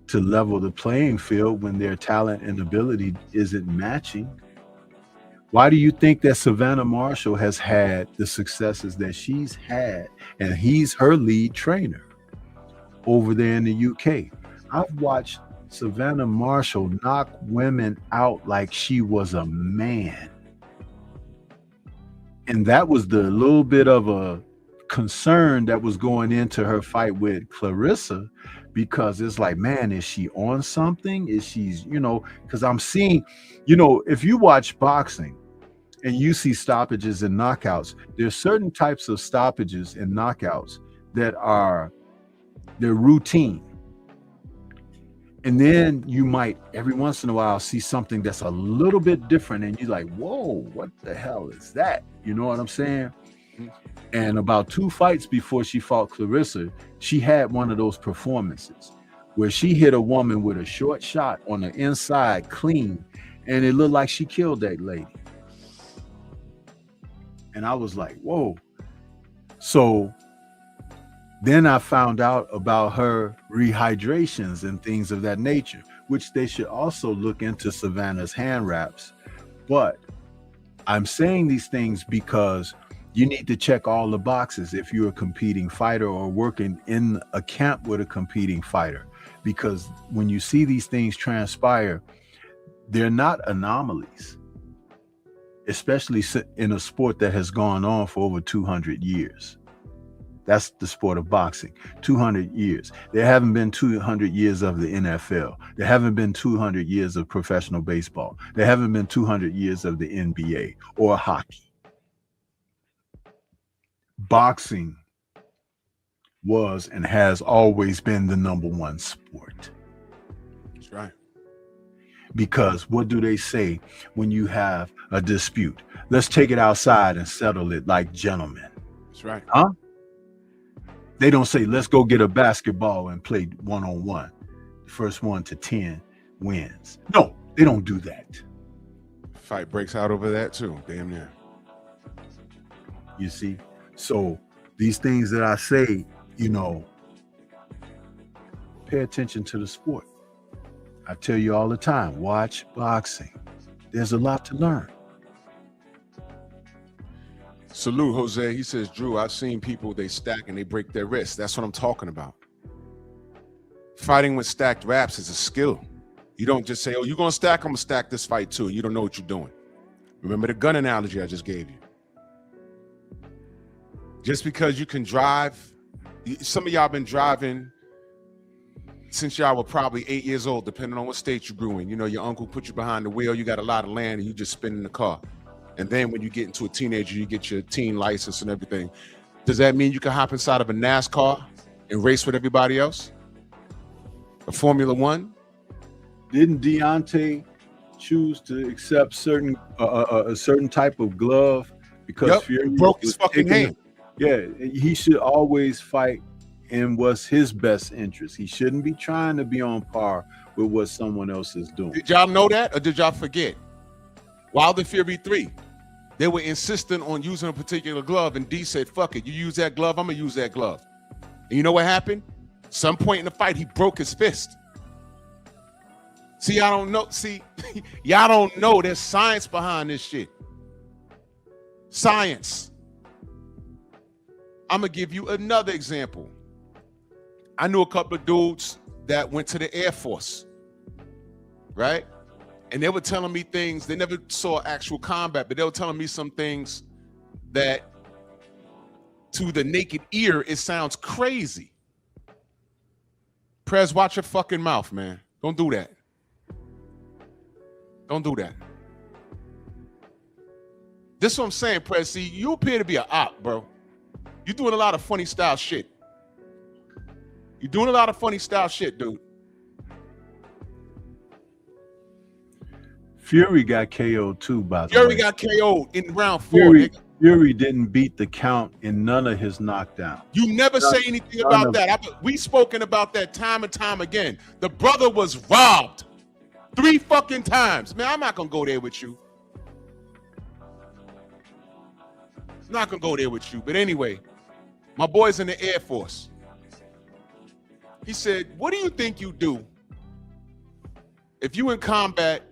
[SPEAKER 8] to level the playing field when their talent and ability isn't matching. Why do you think that Savannah Marshall has had the successes that she's had, and he's her lead trainer over there in the UK? I've watched Savannah Marshall knock women out like she was a man. And that was the little bit of a concern that was going into her fight with Clarissa, because it's like, man, is she on something? Is she's, you know, because I'm seeing, you know, if you watch boxing and you see stoppages and knockouts, there's certain types of stoppages and knockouts that they're routine. And then you might every once in a while see something that's a little bit different, and you're like, whoa, what the hell is that? You know what I'm saying? And about 2 fights before she fought Clarissa, she had one of those performances where she hit a woman with a short shot on the inside clean, and it looked like she killed that lady. And I was like, whoa. So then I found out about her rehydrations and things of that nature, which they should also look into Savannah's hand wraps. But I'm saying these things because you need to check all the boxes if you're a competing fighter or working in a camp with a competing fighter. Because when you see these things transpire, they're not anomalies, especially in a sport that has gone on for over 200 years. That's the sport of boxing, 200 years. There haven't been 200 years of the NFL. There haven't been 200 years of professional baseball. There haven't been 200 years of the NBA or hockey. Boxing was and has always been the #1 sport.
[SPEAKER 2] That's right.
[SPEAKER 8] Because what do they say when you have a dispute? Let's take it outside and settle it like gentlemen.
[SPEAKER 2] That's right.
[SPEAKER 8] Huh? They don't say, let's go get a basketball and play one-on-one. The first 1 to 10 wins. No, they don't do that.
[SPEAKER 2] Fight breaks out over that too. Damn near.
[SPEAKER 8] You see? So these things that I say, you know, pay attention to the sport. I tell you all the time, watch boxing. There's a lot to learn.
[SPEAKER 2] Salute, Jose. He says, Drew, I've seen people, they stack and they break their wrists. That's what I'm talking about. Fighting with stacked wraps is a skill. You don't just say, oh, you're going to stack, I'm going to stack this fight too. You don't know what you're doing. Remember the gun analogy I just gave you. Just because you can drive, some of y'all been driving since y'all were probably 8 years old, depending on what state you grew in. You know, your uncle put you behind the wheel, you got a lot of land, and you just spin in the car. And then when you get into a teenager, you get your teen license and everything. Does that mean you can hop inside of a NASCAR and race with everybody else? A Formula One?
[SPEAKER 8] Didn't Deontay choose to accept a certain type of glove because Fury
[SPEAKER 2] broke his fucking hand?
[SPEAKER 8] Yeah, he should always fight in what's his best interest. He shouldn't be trying to be on par with what someone else is doing.
[SPEAKER 2] Did y'all know that, or did y'all forget? Wilder Fury 3, they were insistent on using a particular glove, and D said, fuck it, you use that glove, I'm gonna use that glove. And you know what happened? Some point in the fight, he broke his fist. See, y'all don't know. See, y'all don't know there's science behind this shit. Science. I'm gonna give you another example. I knew a couple of dudes that went to the Air Force, right? And they were telling me things, they never saw actual combat, but they were telling me some things that to the naked ear, it sounds crazy. Prez, watch your fucking mouth, man. Don't do that. Don't do that. This is what I'm saying, Prez. See, you appear to be an op, bro. You're doing a lot of funny style shit. You're doing a lot of funny style shit, dude.
[SPEAKER 8] Fury got KO'd too, by the way.
[SPEAKER 2] Fury got KO'd in round 4.
[SPEAKER 8] Fury didn't beat the count in none of his knockdowns.
[SPEAKER 2] You never say anything about that. We've spoken about that time and time again. The brother was robbed 3 fucking times. Man, I'm not gonna go there with you. I'm not gonna go there with you. But anyway, my boy's in the Air Force. He said, what do you think you do if you in combat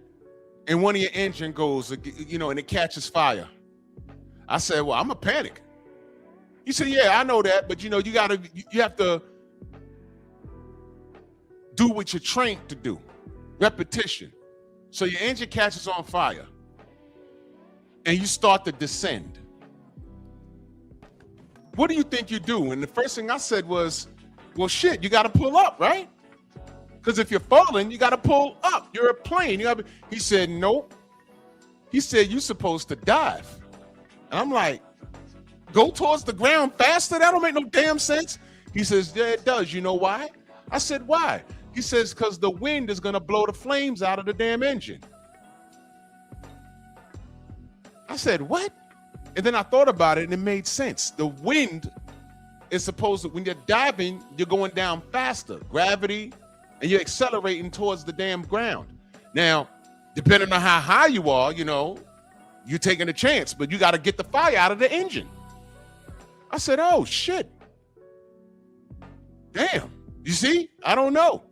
[SPEAKER 2] and one of your engine goes, you know, and it catches fire? I said, well, I'm a panic. He said, yeah, I know that, but you know, you have to do what you're trained to do. Repetition. So your engine catches on fire and you start to descend. What do you think you do? And the first thing I said was, well, shit, you got to pull up, right? Because if you're falling, you got to pull up. You're a plane. He said, nope. He said, you're supposed to dive. And I'm like, go towards the ground faster? That don't make no damn sense. He says, yeah, it does. You know why? I said, why? He says, because the wind is going to blow the flames out of the damn engine. I said, what? And then I thought about it and it made sense. The wind is supposed to, when you're diving, you're going down faster, gravity, and you're accelerating towards the damn ground. Now, depending on how high you are, you know, you're taking a chance, but you got to get the fire out of the engine. I said, oh, shit. Damn. You see? I don't know.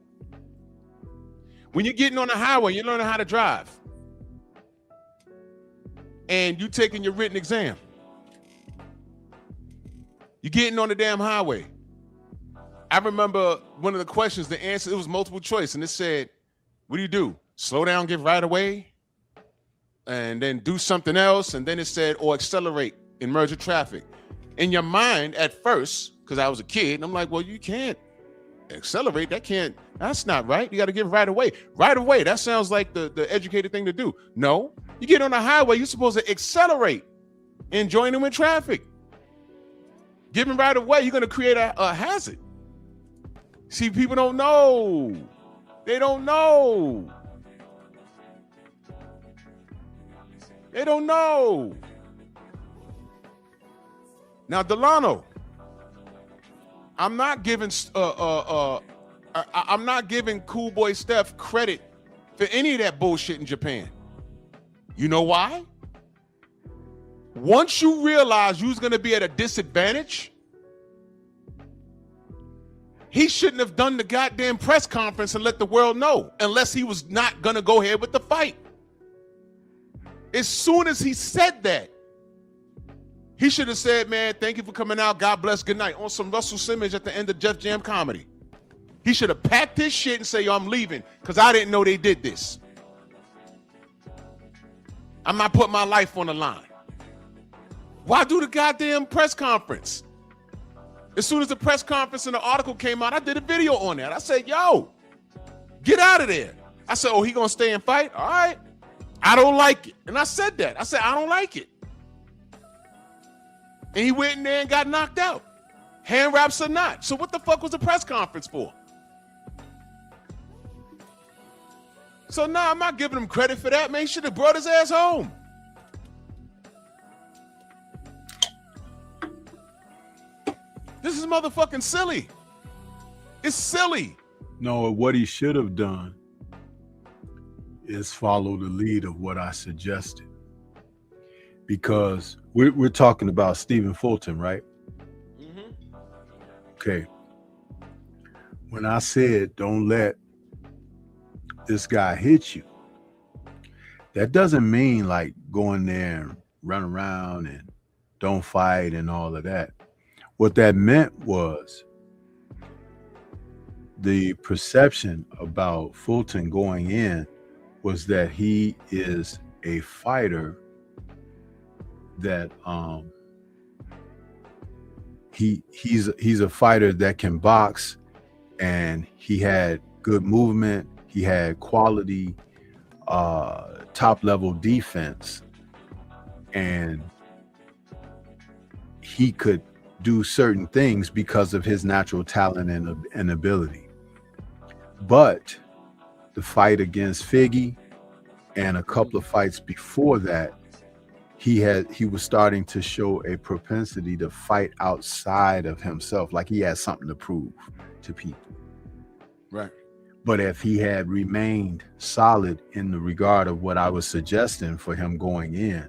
[SPEAKER 2] When you're getting on the highway, you're learning how to drive. And you taking your written exam. You're getting on the damn highway. I remember one of the questions, the answer, it was multiple choice, and it said, what do you do? Slow down, get right away, and then do something else, and then it said, or accelerate and merge with traffic. In your mind, at first, because I was a kid, and I'm like, well, you can't accelerate. That's not right. You got to give right away. Right away, that sounds like the educated thing to do. No, you get on the highway, you're supposed to accelerate and join them in traffic. Giving right away, you're going to create a hazard. See, people don't know. They don't know. They don't know. Now, Delano, I'm not giving Cool Boy Steph credit for any of that bullshit in Japan. You know why? Once you realize you was going to be at a disadvantage, he shouldn't have done the goddamn press conference and let the world know, unless he was not going to go ahead with the fight. As soon as he said that, he should have said, man, thank you for coming out. God bless, good night. On some Russell Simmons at the end of Def Jam comedy. He should have packed his shit and say, yo, I'm leaving because I didn't know they did this. I'm not putting my life on the line. Why do the goddamn press conference? As soon as the press conference and the article came out, I did a video on that. I said, yo, get out of there. I said, oh, he gonna stay and fight? All right. I don't like it. And I said that. I said, I don't like it. And he went in there and got knocked out. Hand wraps or not. So what the fuck was the press conference for? So nah, I'm not giving him credit for that, man. He should have brought his ass home. This is motherfucking silly. It's silly.
[SPEAKER 8] No, what he should have done is follow the lead of what I suggested. Because we're talking about Stephen Fulton, right? Mm-hmm. Okay. When I said don't let this guy hit you, that doesn't mean like go in there and run around and don't fight and all of that. What that meant was the perception about Fulton going in was that he is a fighter that he's a fighter that can box, and he had good movement, he had quality top level defense, and he could do certain things because of his natural talent and ability. But the fight against Figgy and a couple of fights before that, he was starting to show a propensity to fight outside of himself, like he had something to prove to people.
[SPEAKER 2] Right.
[SPEAKER 8] But if he had remained solid in the regard of what I was suggesting for him going in,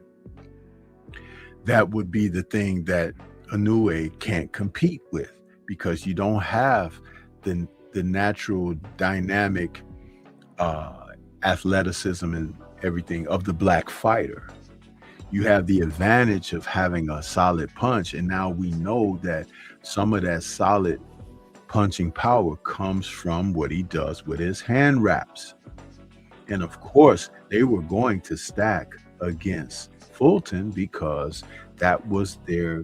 [SPEAKER 8] that would be the thing that Inoue can't compete with, because you don't have the natural dynamic athleticism and everything of the black fighter. You have the advantage of having a solid punch, and now we know that some of that solid punching power comes from what he does with his hand wraps. And of course, they were going to stack against Fulton because that was their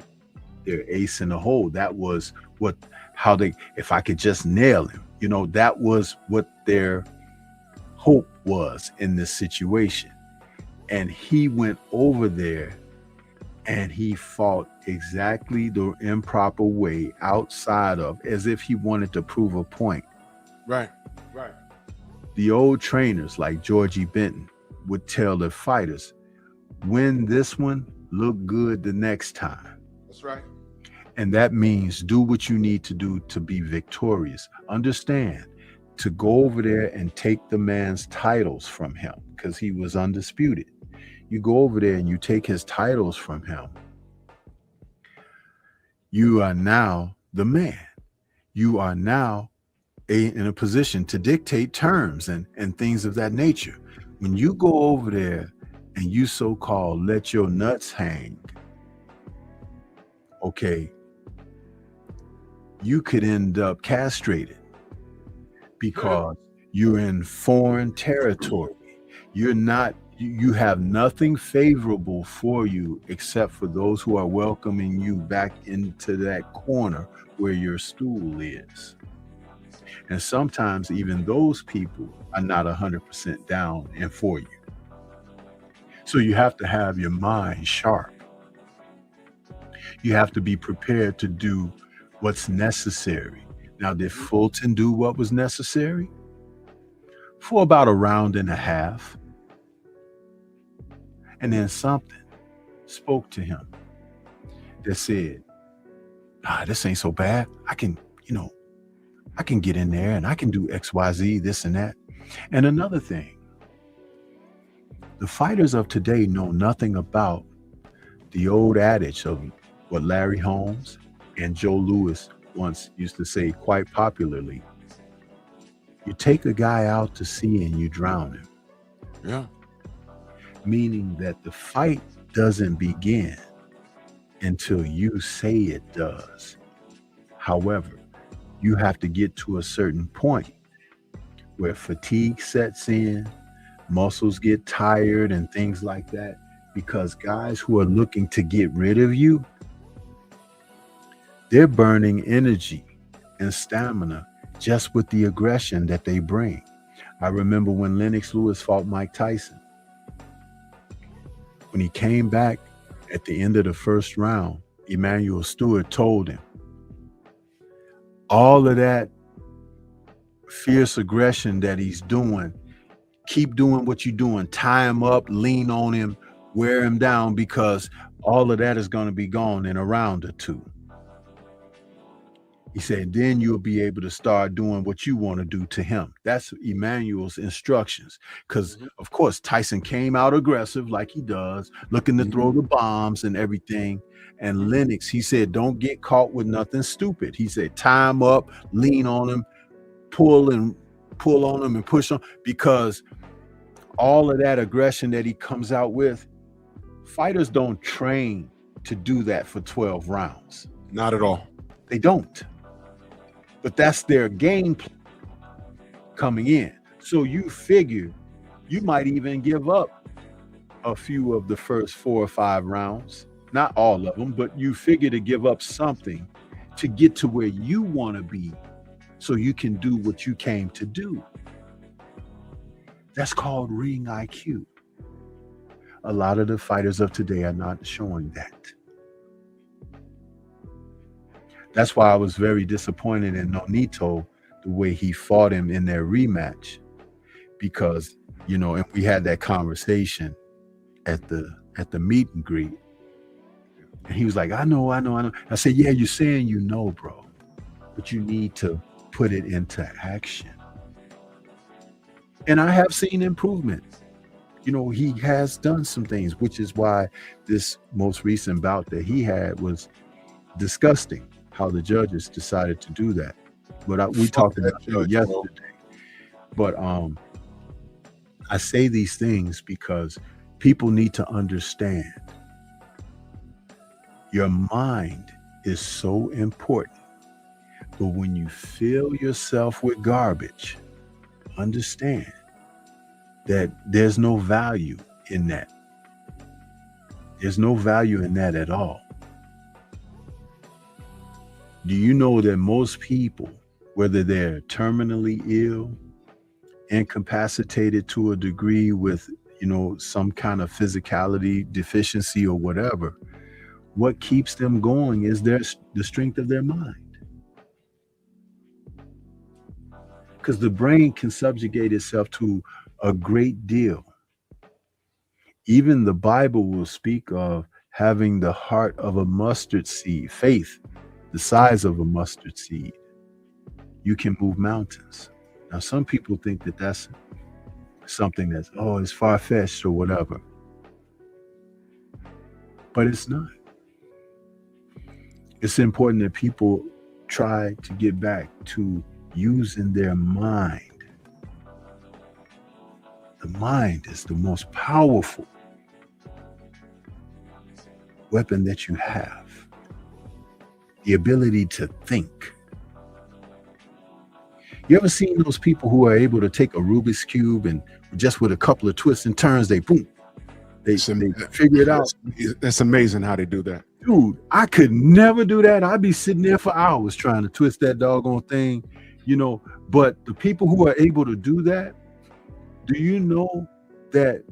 [SPEAKER 8] ace in the hole. That was if I could just nail him, that was what their hope was in this situation. And he went over there and he fought exactly the improper way, outside of, as if he wanted to prove a point.
[SPEAKER 2] Right.
[SPEAKER 8] The old trainers like Georgie Benton would tell the fighters, win this one look good the next time.
[SPEAKER 2] That's right.
[SPEAKER 8] And that means do what you need to do to be victorious. Understand, to go over there and take the man's titles from him because he was undisputed. You go over there and you take his titles from him. You are now the man. You are now in a position to dictate terms and things of that nature. When you go over there and you so-called let your nuts hang, okay, you could end up castrated because you're in foreign territory. You have nothing favorable for you except for those who are welcoming you back into that corner where your stool is. And sometimes even those people are not 100% down and for you. So you have to have your mind sharp. You have to be prepared to do what's necessary. Now, did Fulton do what was necessary? For about a round and a half. And then something spoke to him that said, this ain't so bad. I can get in there and I can do X, Y, Z, this and that. And another thing, the fighters of today know nothing about the old adage of what Larry Holmes and Joe Louis once used to say quite popularly. You take a guy out to sea and you drown him.
[SPEAKER 2] Yeah.
[SPEAKER 8] Meaning that the fight doesn't begin until you say it does. However, you have to get to a certain point where fatigue sets in, muscles get tired and things like that, because guys who are looking to get rid of you, they're burning energy and stamina just with the aggression that they bring. I remember when Lennox Lewis fought Mike Tyson. When he came back at the end of the first round, Emmanuel Stewart told him, all of that fierce aggression that he's doing, keep doing what you're doing, tie him up, lean on him, wear him down, because all of that is going to be gone in a round or two. He said, then you'll be able to start doing what you want to do to him. That's Emmanuel's instructions. Because, of course, Tyson came out aggressive like he does, looking to throw the bombs and everything. And Lennox, he said, don't get caught with nothing stupid. He said, tie him up, lean on him, pull on him and push on, because all of that aggression that he comes out with, fighters don't train to do that for 12 rounds.
[SPEAKER 2] Not at all.
[SPEAKER 8] They don't. But that's their game plan coming in. So you figure you might even give up a few of the first 4 or 5 rounds. Not all of them, but you figure to give up something to get to where you want to be so you can do what you came to do. That's called ring IQ. A lot of the fighters of today are not showing that. That's why I was very disappointed in Nonito, the way he fought him in their rematch, because, and we had that conversation at the meet and greet. And he was like, I know. I said, yeah, you're saying you know, bro, but you need to put it into action. And I have seen improvement. He has done some things, which is why this most recent bout that he had was disgusting, how the judges decided to do that. But we talked about it yesterday. But I say these things because people need to understand your mind is so important. But when you fill yourself with garbage, understand that there's no value in that. There's no value in that at all. Do you know that most people, whether they're terminally ill, incapacitated to a degree with, some kind of physicality deficiency or whatever, what keeps them going is the strength of their mind. Because the brain can subjugate itself to a great deal. Even the Bible will speak of having the heart of a mustard seed, faith the size of a mustard seed, you can move mountains. Now, some people think that that's something that's, oh, it's far-fetched or whatever. But it's not. It's important that people try to get back to using their mind. The mind is the most powerful weapon that you have. The ability to think. You ever seen those people who are able to take a Rubik's Cube and just with a couple of twists and turns, they boom, they figure it out?
[SPEAKER 2] It's amazing how they do that.
[SPEAKER 8] Dude, I could never do that. I'd be sitting there for hours trying to twist that doggone thing, you know. But the people who are able to do that, do you know that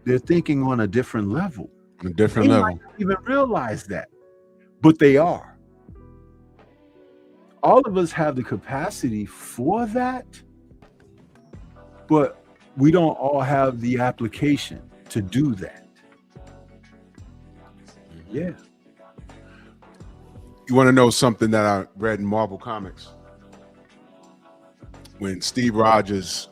[SPEAKER 8] they're thinking on a different level?
[SPEAKER 2] A different level.
[SPEAKER 8] Might not even realize that, but they are. All of us have the capacity for that, but we don't all have the application to do that. Yeah.
[SPEAKER 2] You want to know something that I read in Marvel Comics? When Steve Rogers,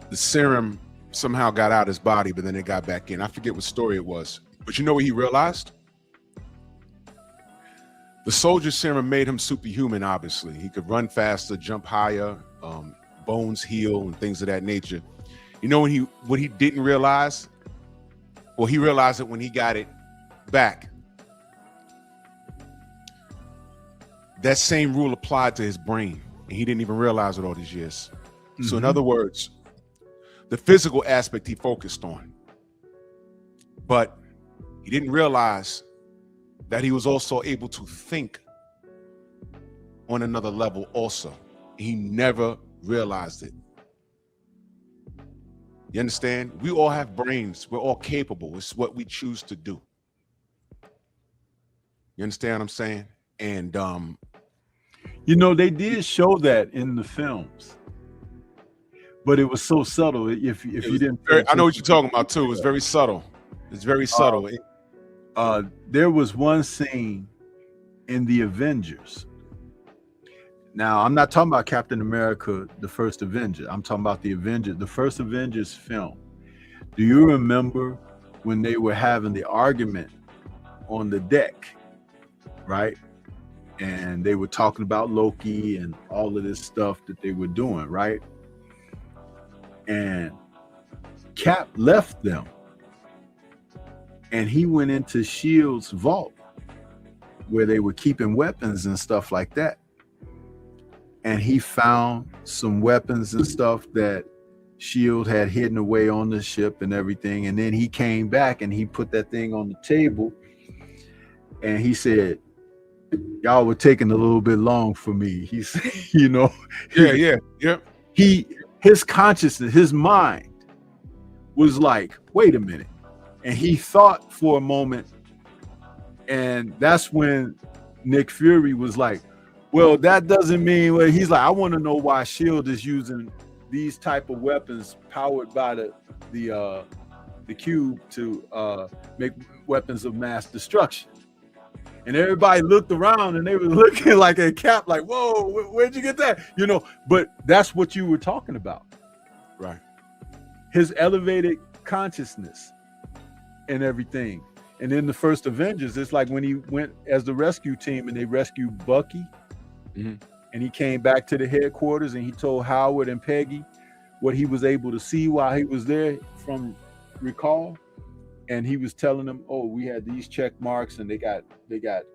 [SPEAKER 2] the serum somehow got out of his body, but then it got back in. I forget what story it was. But you know what he realized? The soldier serum made him superhuman, obviously. He could run faster, jump higher, bones heal, and things of that nature. You know what he didn't realize? Well, he realized it when he got it back. That same rule applied to his brain, and he didn't even realize it all these years. Mm-hmm. So in other words, the physical aspect he focused on, but he didn't realize that he was also able to think on another level also. He never realized it. You understand? We all have brains. We're all capable. It's what we choose to do. You understand what I'm saying? And
[SPEAKER 8] you know, they did show that in the films, but it was so subtle. If you didn't,
[SPEAKER 2] I know what you're talking about too. It's very subtle. It's very subtle.
[SPEAKER 8] There was one scene in the Avengers. Now, I'm not talking about Captain America, the first Avenger. I'm talking about the first Avengers film. Do you remember when they were having the argument on the deck, right? And they were talking about Loki and all of this stuff that they were doing, right? And Cap left them. And he went into S.H.I.E.L.D.'s vault where they were keeping weapons and stuff like that. And he found some weapons and stuff that S.H.I.E.L.D. had hidden away on the ship and everything. And then he came back and he put that thing on the table. And he said, y'all were taking a little bit long for me. He said, you know.
[SPEAKER 2] Yeah.
[SPEAKER 8] His consciousness, his mind was like, wait a minute. And he thought for a moment, and that's when Nick Fury was like, well, that doesn't mean, well, he's like, I want to know why S.H.I.E.L.D. is using these type of weapons powered by the cube to make weapons of mass destruction. And everybody looked around and they were looking like a Cap, like, whoa, where'd you get that? You know, but that's what you were talking about.
[SPEAKER 2] Right.
[SPEAKER 8] His elevated consciousness and everything. And in the first Avengers, it's like when he went as the rescue team and they rescued Bucky, and he came back to the headquarters and he told Howard and Peggy what he was able to see while he was there from recall. And he was telling them, oh, we had these check marks and they got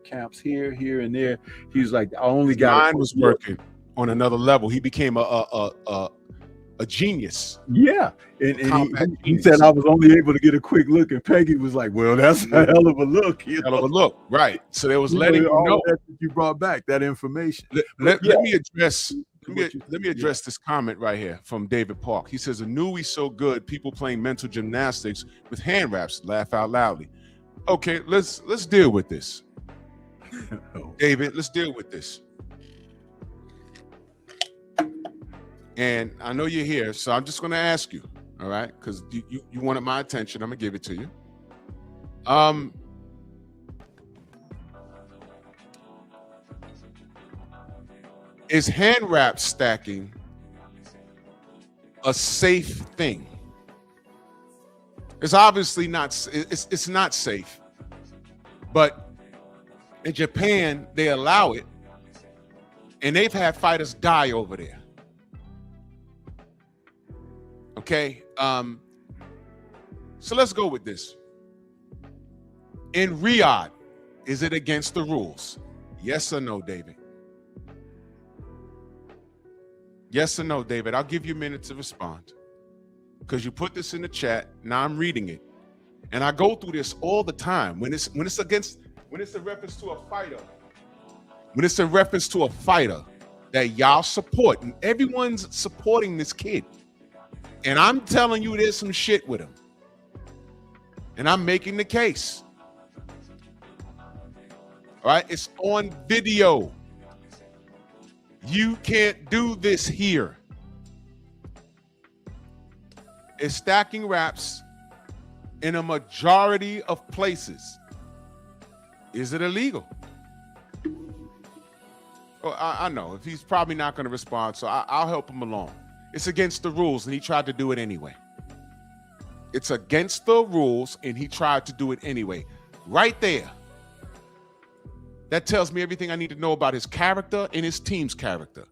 [SPEAKER 8] camps here, and there. He was like, I only got
[SPEAKER 2] mind was working on another level. He became a genius.
[SPEAKER 8] Yeah. And he said, I was only able to get a quick look. And Peggy was like, well, that's a hell of a look.
[SPEAKER 2] Hell of a look. Right. So they was letting you know
[SPEAKER 8] that you brought back that information.
[SPEAKER 2] Let me address this comment right here from David Park. He says, Inoue so good, people playing mental gymnastics with hand wraps, laugh out loudly. Okay, let's deal with this. David, let's deal with this. And I know you're here, so I'm just going to ask you, all right? Because you wanted my attention. I'm going to give it to you. Is hand wrap stacking a safe thing? It's obviously not. It's not safe. But in Japan, they allow it, and they've had fighters die over there. Okay, so let's go with this. In Riyadh, is it against the rules? Yes or no, David? Yes or no, David? I'll give you a minute to respond because you put this in the chat. Now I'm reading it, and I go through this all the time. When it's a reference to a fighter, that y'all support, and everyone's supporting this kid, and I'm telling you, there's some shit with him, and I'm making the case. All right, it's on video. You can't do this here. It's stacking wraps in a majority of places. Is it illegal? Well, I know if he's probably not going to respond, so I'll help him along. It's against the rules, and he tried to do it anyway. It's against the rules, and he tried to do it anyway. Right there. That tells me everything I need to know about his character and his team's character.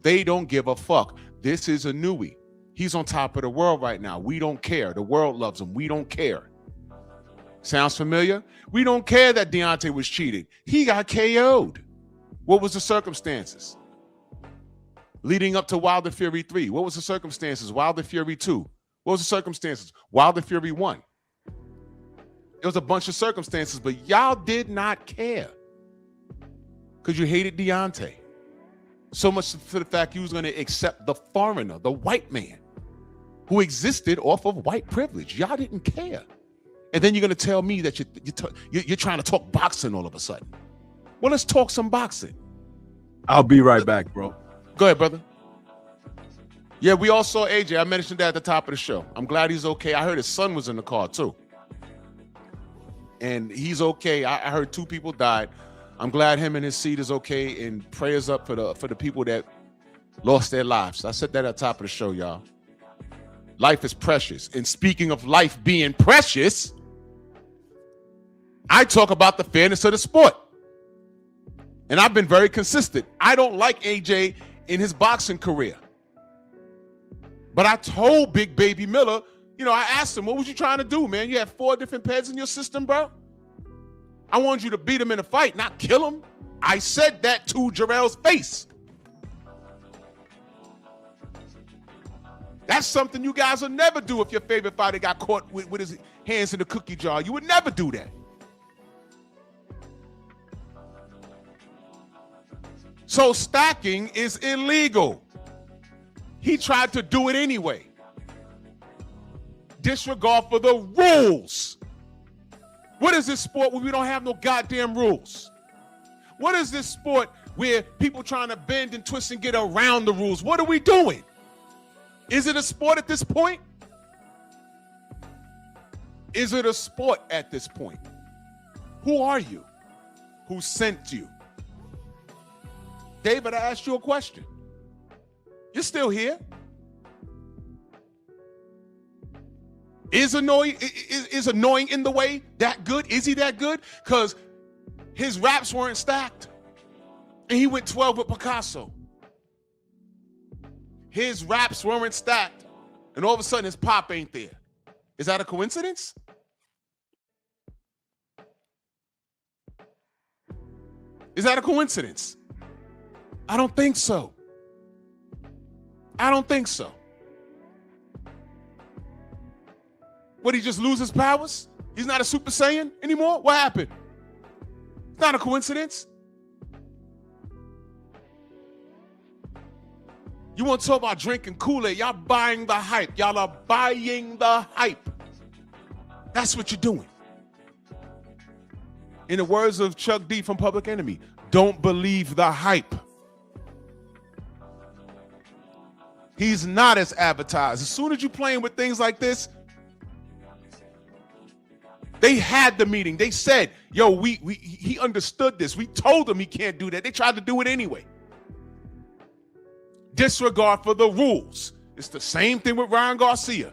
[SPEAKER 2] They don't give a fuck. This is Inoue. He's on top of the world right now. We don't care. The world loves him. We don't care. Sounds familiar? We don't care that Deontay was cheated. He got KO'd. What was the circumstances? Leading up to Wilder Fury 3. What was the circumstances? Wilder Fury 2. What was the circumstances? Wilder Fury 1. It was a bunch of circumstances, but y'all did not care. Because you hated Deontay. So much for the fact you was going to accept the foreigner, the white man, who existed off of white privilege. Y'all didn't care. And then you're going to tell me that you're trying to talk boxing all of a sudden. Well, let's talk some boxing.
[SPEAKER 8] I'll be right back, bro.
[SPEAKER 2] Go ahead, brother. Yeah, we all saw AJ. I mentioned that at the top of the show. I'm glad he's okay. I heard his son was in the car, too. And he's okay. I heard 2 people died. I'm glad him and his seed is okay, and prayers up for the people that lost their lives. I said that at the top of the show, y'all. Life is precious. And speaking of life being precious, I talk about the fairness of the sport. And I've been very consistent. I don't like AJ in his boxing career. But I told Big Baby Miller, I asked him, what was you trying to do, man? You had 4 different pads in your system, bro? I wanted you to beat him in a fight, not kill him. I said that to Jarrell's face. That's something you guys will never do if your favorite fighter got caught with his hands in the cookie jar. You would never do that. So stacking is illegal. He tried to do it anyway. Disregard for the rules. What is this sport where we don't have no goddamn rules? What is this sport where people trying to bend and twist and get around the rules? What are we doing? Is it a sport at this point? Is it a sport at this point? Who are you? Who sent you? David, I asked you a question. You're still here. Is annoying in the way that good? Is he that good? Because his raps weren't stacked. And he went 12 with Picasso. His raps weren't stacked. And all of a sudden his pop ain't there. Is that a coincidence? Is that a coincidence? I don't think so. I don't think so. What, he just lose his powers? He's not a Super Saiyan anymore? What happened? It's not a coincidence. You want to talk about drinking Kool-Aid? Y'all buying the hype. Y'all are buying the hype. That's what you're doing. In the words of Chuck D from Public Enemy, don't believe the hype. He's not as advertised. As soon as you're playing with things like this, they had the meeting. They said, yo, he understood this. We told him he can't do that. They tried to do it anyway. disregard for the rules. It's the same thing with Ryan Garcia.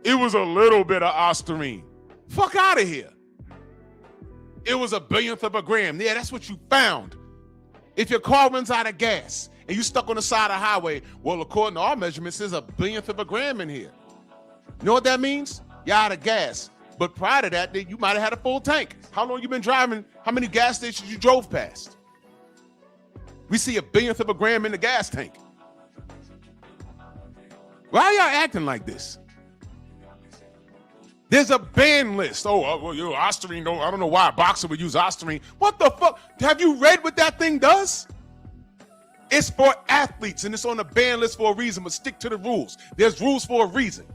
[SPEAKER 2] It was a little bit of Ostarine. Fuck out of here. It was a billionth of a gram. Yeah, that's what you found. If your car runs out of gas and you stuck on the side of the highway, well, according to our measurements, there's a billionth of a gram in here. You know what that means? You're out of gas. But prior to that, you might have had a full tank. How long you been driving? How many gas stations you drove past? We see a billionth of a gram in the gas tank. Why are y'all acting like this? There's a ban list. Oh, well, Ostarine, no, I don't know why a boxer would use Ostarine. What the fuck? Have you read what that thing does? It's for athletes, and it's on the ban list for a reason, but stick to the rules. There's rules for a reason.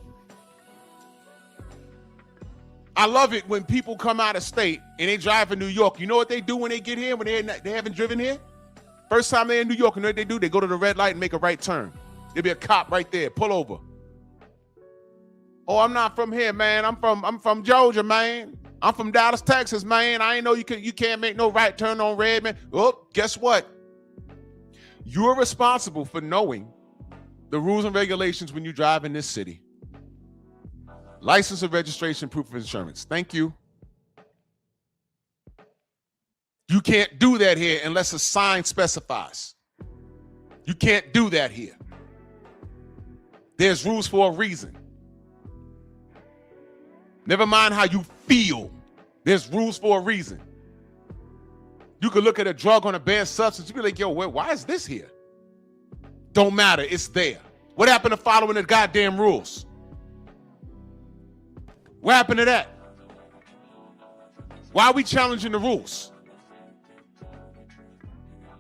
[SPEAKER 2] I love it when people come out of state and they drive in New York. You know what they do when they get here, when they haven't driven here? First time they're in New York, you know what they do? They go to the red light and make a right turn. There'll be a cop right there. Pull over. Oh, I'm not from here, man. I'm from Georgia, man. I'm from Dallas, Texas, man. I ain't know you can't make no right turn on red, man. Oh, guess what? You're responsible for knowing the rules and regulations when you drive in this city. License and registration, proof of insurance. Thank you. You can't do that here unless a sign specifies. You can't do that here. There's rules for a reason. Never mind how you feel. There's rules for a reason. You could look at a drug on a banned substance. You be like, yo, why is this here? Don't matter. It's there. What happened to following the goddamn rules? What happened to that? Why are we challenging the rules?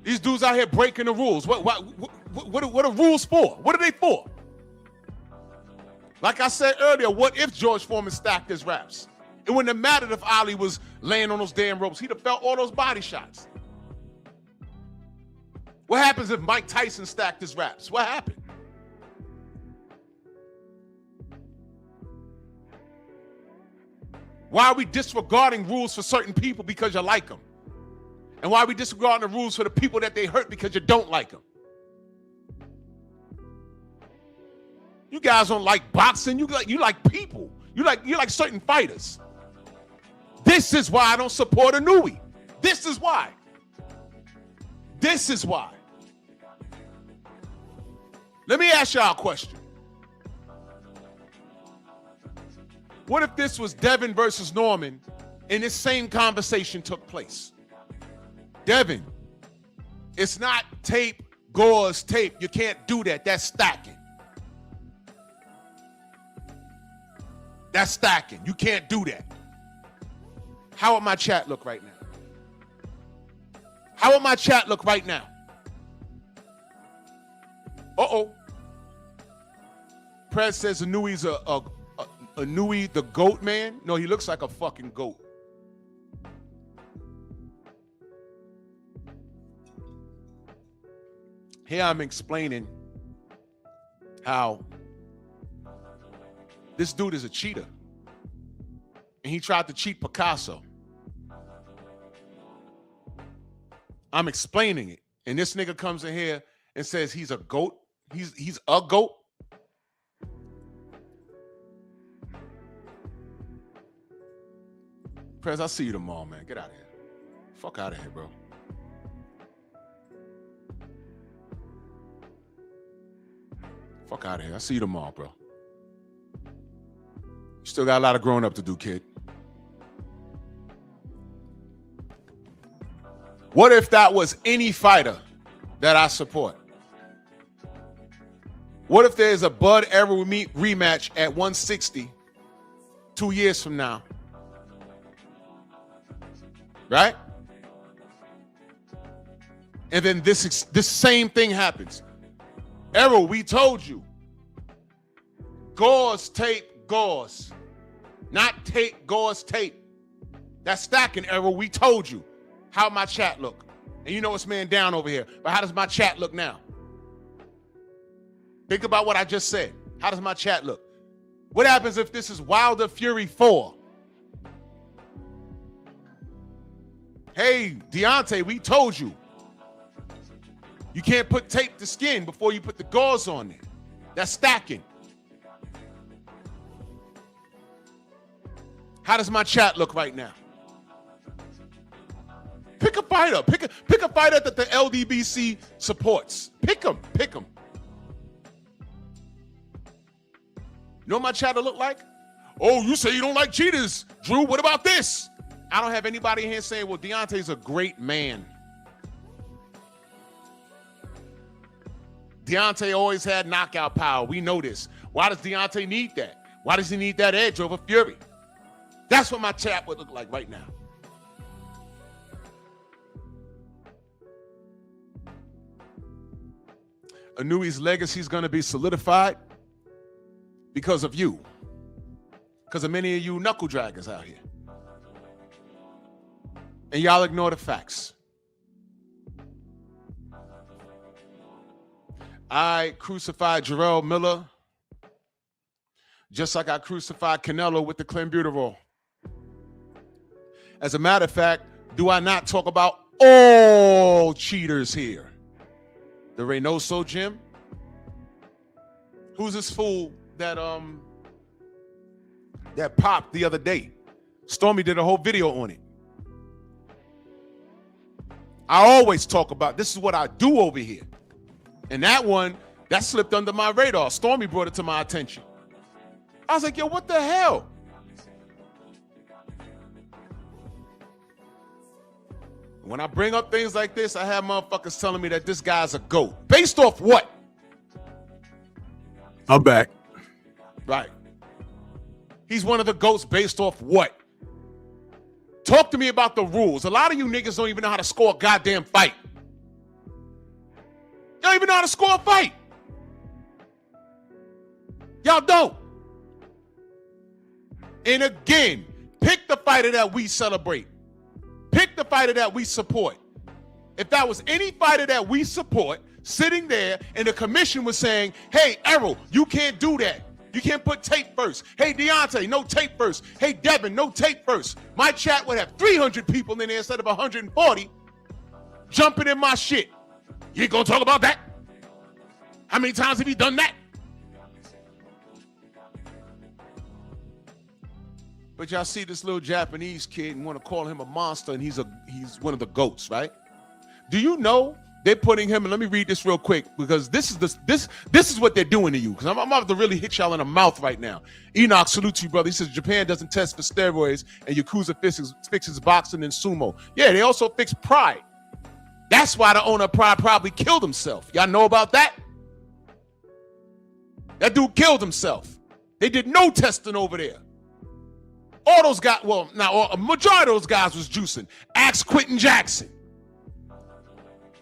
[SPEAKER 2] These dudes out here breaking the rules. What are rules for? What are they for? Like I said earlier, what if George Foreman stacked his raps? It wouldn't have mattered if Ali was laying on those damn ropes. He'd have felt all those body shots. What happens if Mike Tyson stacked his raps? What happened? Why are we disregarding rules for certain people because you like them? And why are we disregarding the rules for the people that they hurt because you don't like them? You guys don't like boxing. You like people. You like certain fighters. This is why I don't support Inoue. This is why. This is why. Let me ask y'all a question. What if this was Devin versus Norman and this same conversation took place? Devin, it's not tape, Gore's tape. You can't do that. That's stacking. That's stacking. You can't do that. How would my chat look right now? How would my chat look right now? Uh-oh. Prez says Inoue's Inoue the goat man? No, he looks like a fucking goat. Here I'm explaining how this dude is a cheater. And he tried to cheat Picasso. I'm explaining it. And this nigga comes in here and says he's a goat. He's a goat. Prez, I'll see you tomorrow, man. Get out of here. Fuck out of here, bro. Fuck out of here. I'll see you tomorrow, bro. You still got a lot of growing up to do, kid. What if that was any fighter that I support? What if there's a Bud Errol rematch at 160 2 years from now? Right? And then this same thing happens. Errol, we told you. Gore's tape, Gore's. Not tape, Gore's tape. That's stacking, Errol. We told you. How my chat look? And you know it's man down over here. But how does my chat look now? Think about what I just said. How does my chat look? What happens if this is Wilder Fury 4? Hey, Deontay, we told you. You can't put tape to skin before you put the gauze on there. That's stacking. How does my chat look right now? Pick a fighter. Pick a fighter that the LDBC supports. Pick them. You know what my chat will look like? Oh, you say you don't like cheaters, Drew. What about this? I don't have anybody in here saying, well, Deontay's a great man. Deontay always had knockout power. We know this. Why does Deontay need that? Why does he need that edge over Fury? That's what my chat would look like right now. Inoue's legacy is going to be solidified because of you. Because of many of you knuckle draggers out here. And y'all ignore the facts. I crucified Jarrell Miller just like I crucified Canelo with the clenbuterol. As a matter of fact, do I not talk about all cheaters here? The Reynoso Gym? Who's this fool that popped the other day? Stormy did a whole video on it. I always talk about, this is what I do over here. And that one, that slipped under my radar. Stormy brought it to my attention. I was like, yo, what the hell? When I bring up things like this, I have motherfuckers telling me that this guy's a GOAT. Based off what?
[SPEAKER 8] I'm back.
[SPEAKER 2] Right. He's one of the GOATs based off what? Talk to me about the rules. A lot of you niggas don't even know how to score a goddamn fight. You don't even know how to score a fight. Y'all don't. And again, pick the fighter that we celebrate. Pick the fighter that we support. If that was any fighter that we support sitting there and the commission was saying, hey, Errol, you can't do that. You can't put tape first. Hey, Deontay, no tape first. Hey, Devin, no tape first. My chat would have 300 people in there instead of 140 jumping in my shit. You ain't gonna talk about that? How many times have you done that? But y'all see this little Japanese kid and want to call him a monster, and he's one of the GOATs, right? Do you know they're putting him, and let me read this real quick, because this is what they're doing to you, because I'm about to really hit y'all in the mouth right now. Enoch salutes you, brother. He says Japan doesn't test for steroids, and Yakuza fixes boxing and sumo. Yeah, they also fix Pride. That's why the owner of Pride probably killed himself. Y'all know about that? That dude killed himself. They did no testing over there. All those guys, well, now a majority of those guys was juicing. Ask Quentin Jackson.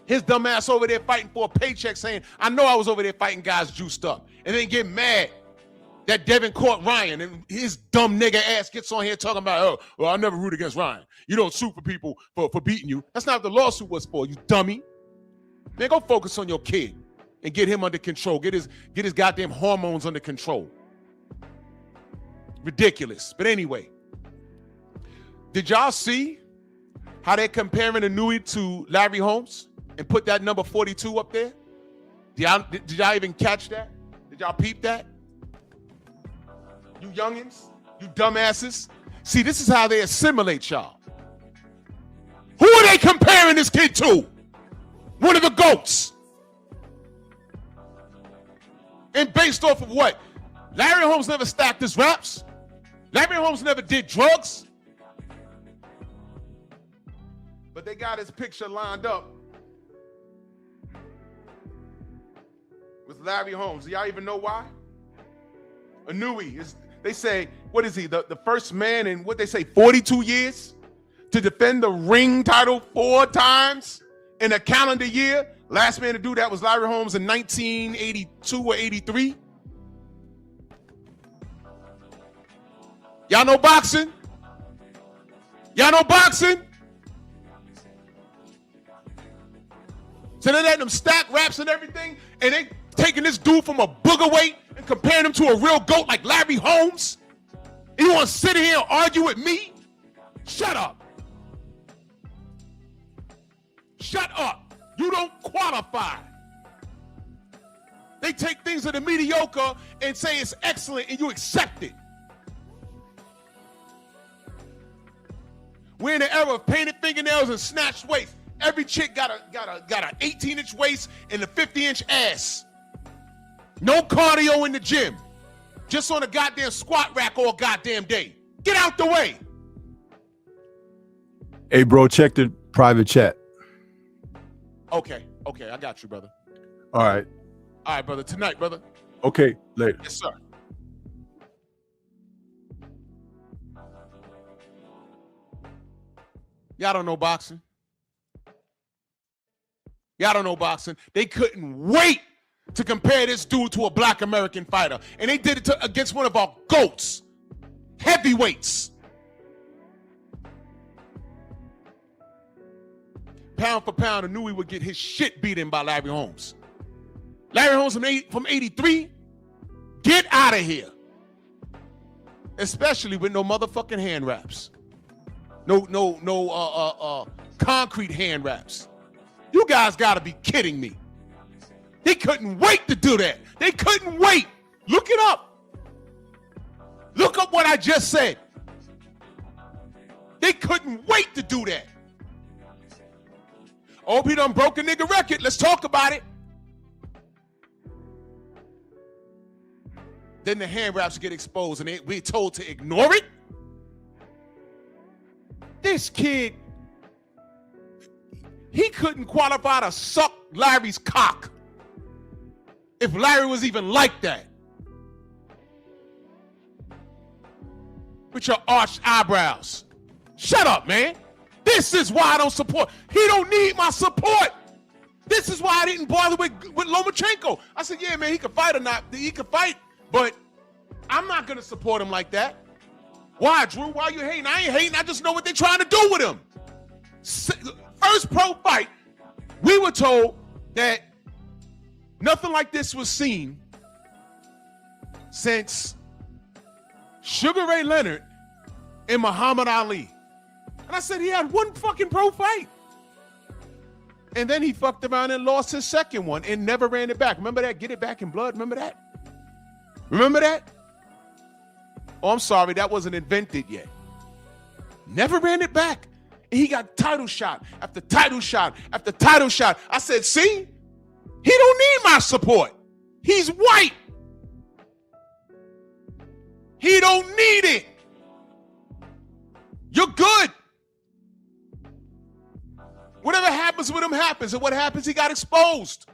[SPEAKER 2] His dumb ass over there fighting for a paycheck saying, I know I was over there fighting guys juiced up. And then get mad that Devin caught Ryan, and his dumb nigga ass gets on here talking about, oh, well, I never root against Ryan. You don't sue for people for beating you. That's not what the lawsuit was for, you dummy. Man, go focus on your kid and get him under control. Get his goddamn hormones under control. Ridiculous. But anyway, did y'all see how they're comparing Inoue to Larry Holmes and put that number 42 up there? Did y'all even catch that? Did y'all peep that? You youngins, you dumbasses. See, this is how they assimilate y'all. Who are they comparing this kid to? One of the GOATs. And based off of what? Larry Holmes never stacked his raps. Larry Holmes never did drugs. But they got his picture lined up with Larry Holmes. Do y'all even know why? Inoue is, they say, what is he? The first man in, what they say, 42 years to defend the ring title 4 times in a calendar year. Last man to do that was Larry Holmes in 1982 or 83. Y'all know boxing? Y'all know boxing? So they're letting them stack raps and everything, and they taking this dude from a booger weight and comparing him to a real GOAT like Larry Holmes? And you want to sit here and argue with me? Shut up. Shut up. You don't qualify. They take things that are mediocre and say it's excellent and you accept it. We're in the era of painted fingernails and snatched waist. Every chick got a 18-inch waist and a 50-inch ass. No cardio in the gym. Just on a goddamn squat rack all goddamn day. Get out the way.
[SPEAKER 8] Hey, bro, check the private chat.
[SPEAKER 2] Okay, I got you, brother.
[SPEAKER 8] All right.
[SPEAKER 2] All right, brother. Tonight, brother.
[SPEAKER 8] Okay, later.
[SPEAKER 2] Yes, sir. Y'all don't know boxing. Y'all don't know boxing. They couldn't wait to compare this dude to a black American fighter. And they did it against one of our GOATs. Heavyweights. Pound for pound, Inoue would get his shit beaten by Larry Holmes. Larry Holmes from 83, get out of here. Especially with no motherfucking hand wraps. No concrete hand wraps. You guys gotta be kidding me. They couldn't wait to do that. They couldn't wait. Look it up. Look up what I just said. They couldn't wait to do that. Oh, he done broke a nigga record. Let's talk about it. Then the hand wraps get exposed and we're told to ignore it. This kid, he couldn't qualify to suck Larry's cock. If Larry was even like that. With your arched eyebrows. Shut up, man. This is why I don't support. He don't need my support. This is why I didn't bother with Lomachenko. I said, yeah, man, he could fight or not. He could fight, but I'm not going to support him like that. Why, Drew? Why are you hating? I ain't hating. I just know what they're trying to do with him. First pro fight, we were told that nothing like this was seen since Sugar Ray Leonard and Muhammad Ali. And I said he had one fucking pro fight. And then he fucked around and lost his second one and never ran it back. Remember that? Get it back in blood. Remember that? Remember that? Oh, I'm sorry. That wasn't invented yet. Never ran it back. And he got title shot after title shot after title shot. I said, see? He don't need my support. He's white. He don't need it. You're good. Whatever happens with him happens. And what happens? He got exposed.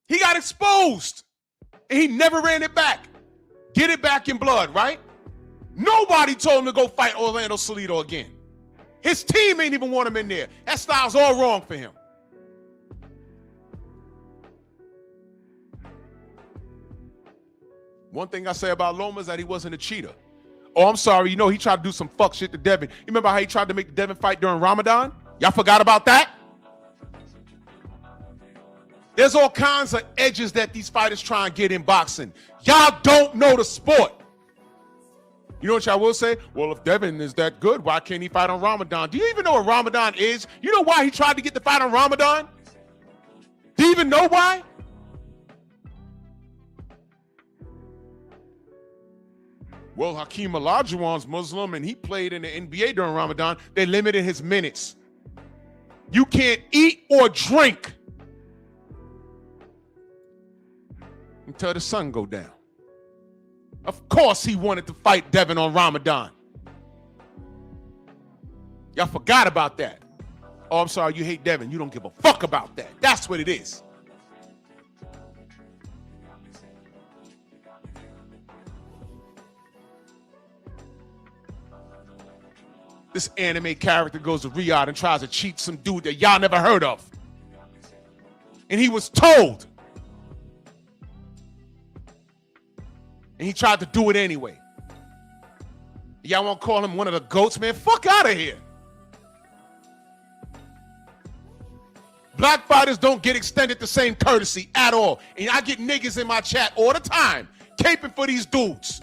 [SPEAKER 2] He got exposed. And he never ran it back. Get it back in blood, right? Nobody told him to go fight Orlando Salido again. His team ain't even want him in there. That style's all wrong for him. One thing I say about Loma is that he wasn't a cheater. Oh, I'm sorry. You know, he tried to do some fuck shit to Devin. You remember how he tried to make the Devin fight during Ramadan? Y'all forgot about that? There's all kinds of edges that these fighters try and get in boxing. Y'all don't know the sport. You know what y'all will say? Well, if Devin is that good, why can't he fight on Ramadan? Do you even know what Ramadan is? You know why he tried to get the fight on Ramadan? Do you even know why? Well, Hakeem Olajuwon's Muslim and he played in the NBA during Ramadan. They limited his minutes. You can't eat or drink until the sun go down. Of course he wanted to fight Devin on Ramadan. Y'all forgot about that. Oh, I'm sorry, you hate Devin. You don't give a fuck about that. That's what it is. This anime character goes to Riyadh and tries to cheat some dude that y'all never heard of. And he was told. And he tried to do it anyway. Y'all want to call him one of the GOATs, man? Fuck out of here. Black fighters don't get extended the same courtesy at all. And I get niggas in my chat all the time caping for these dudes.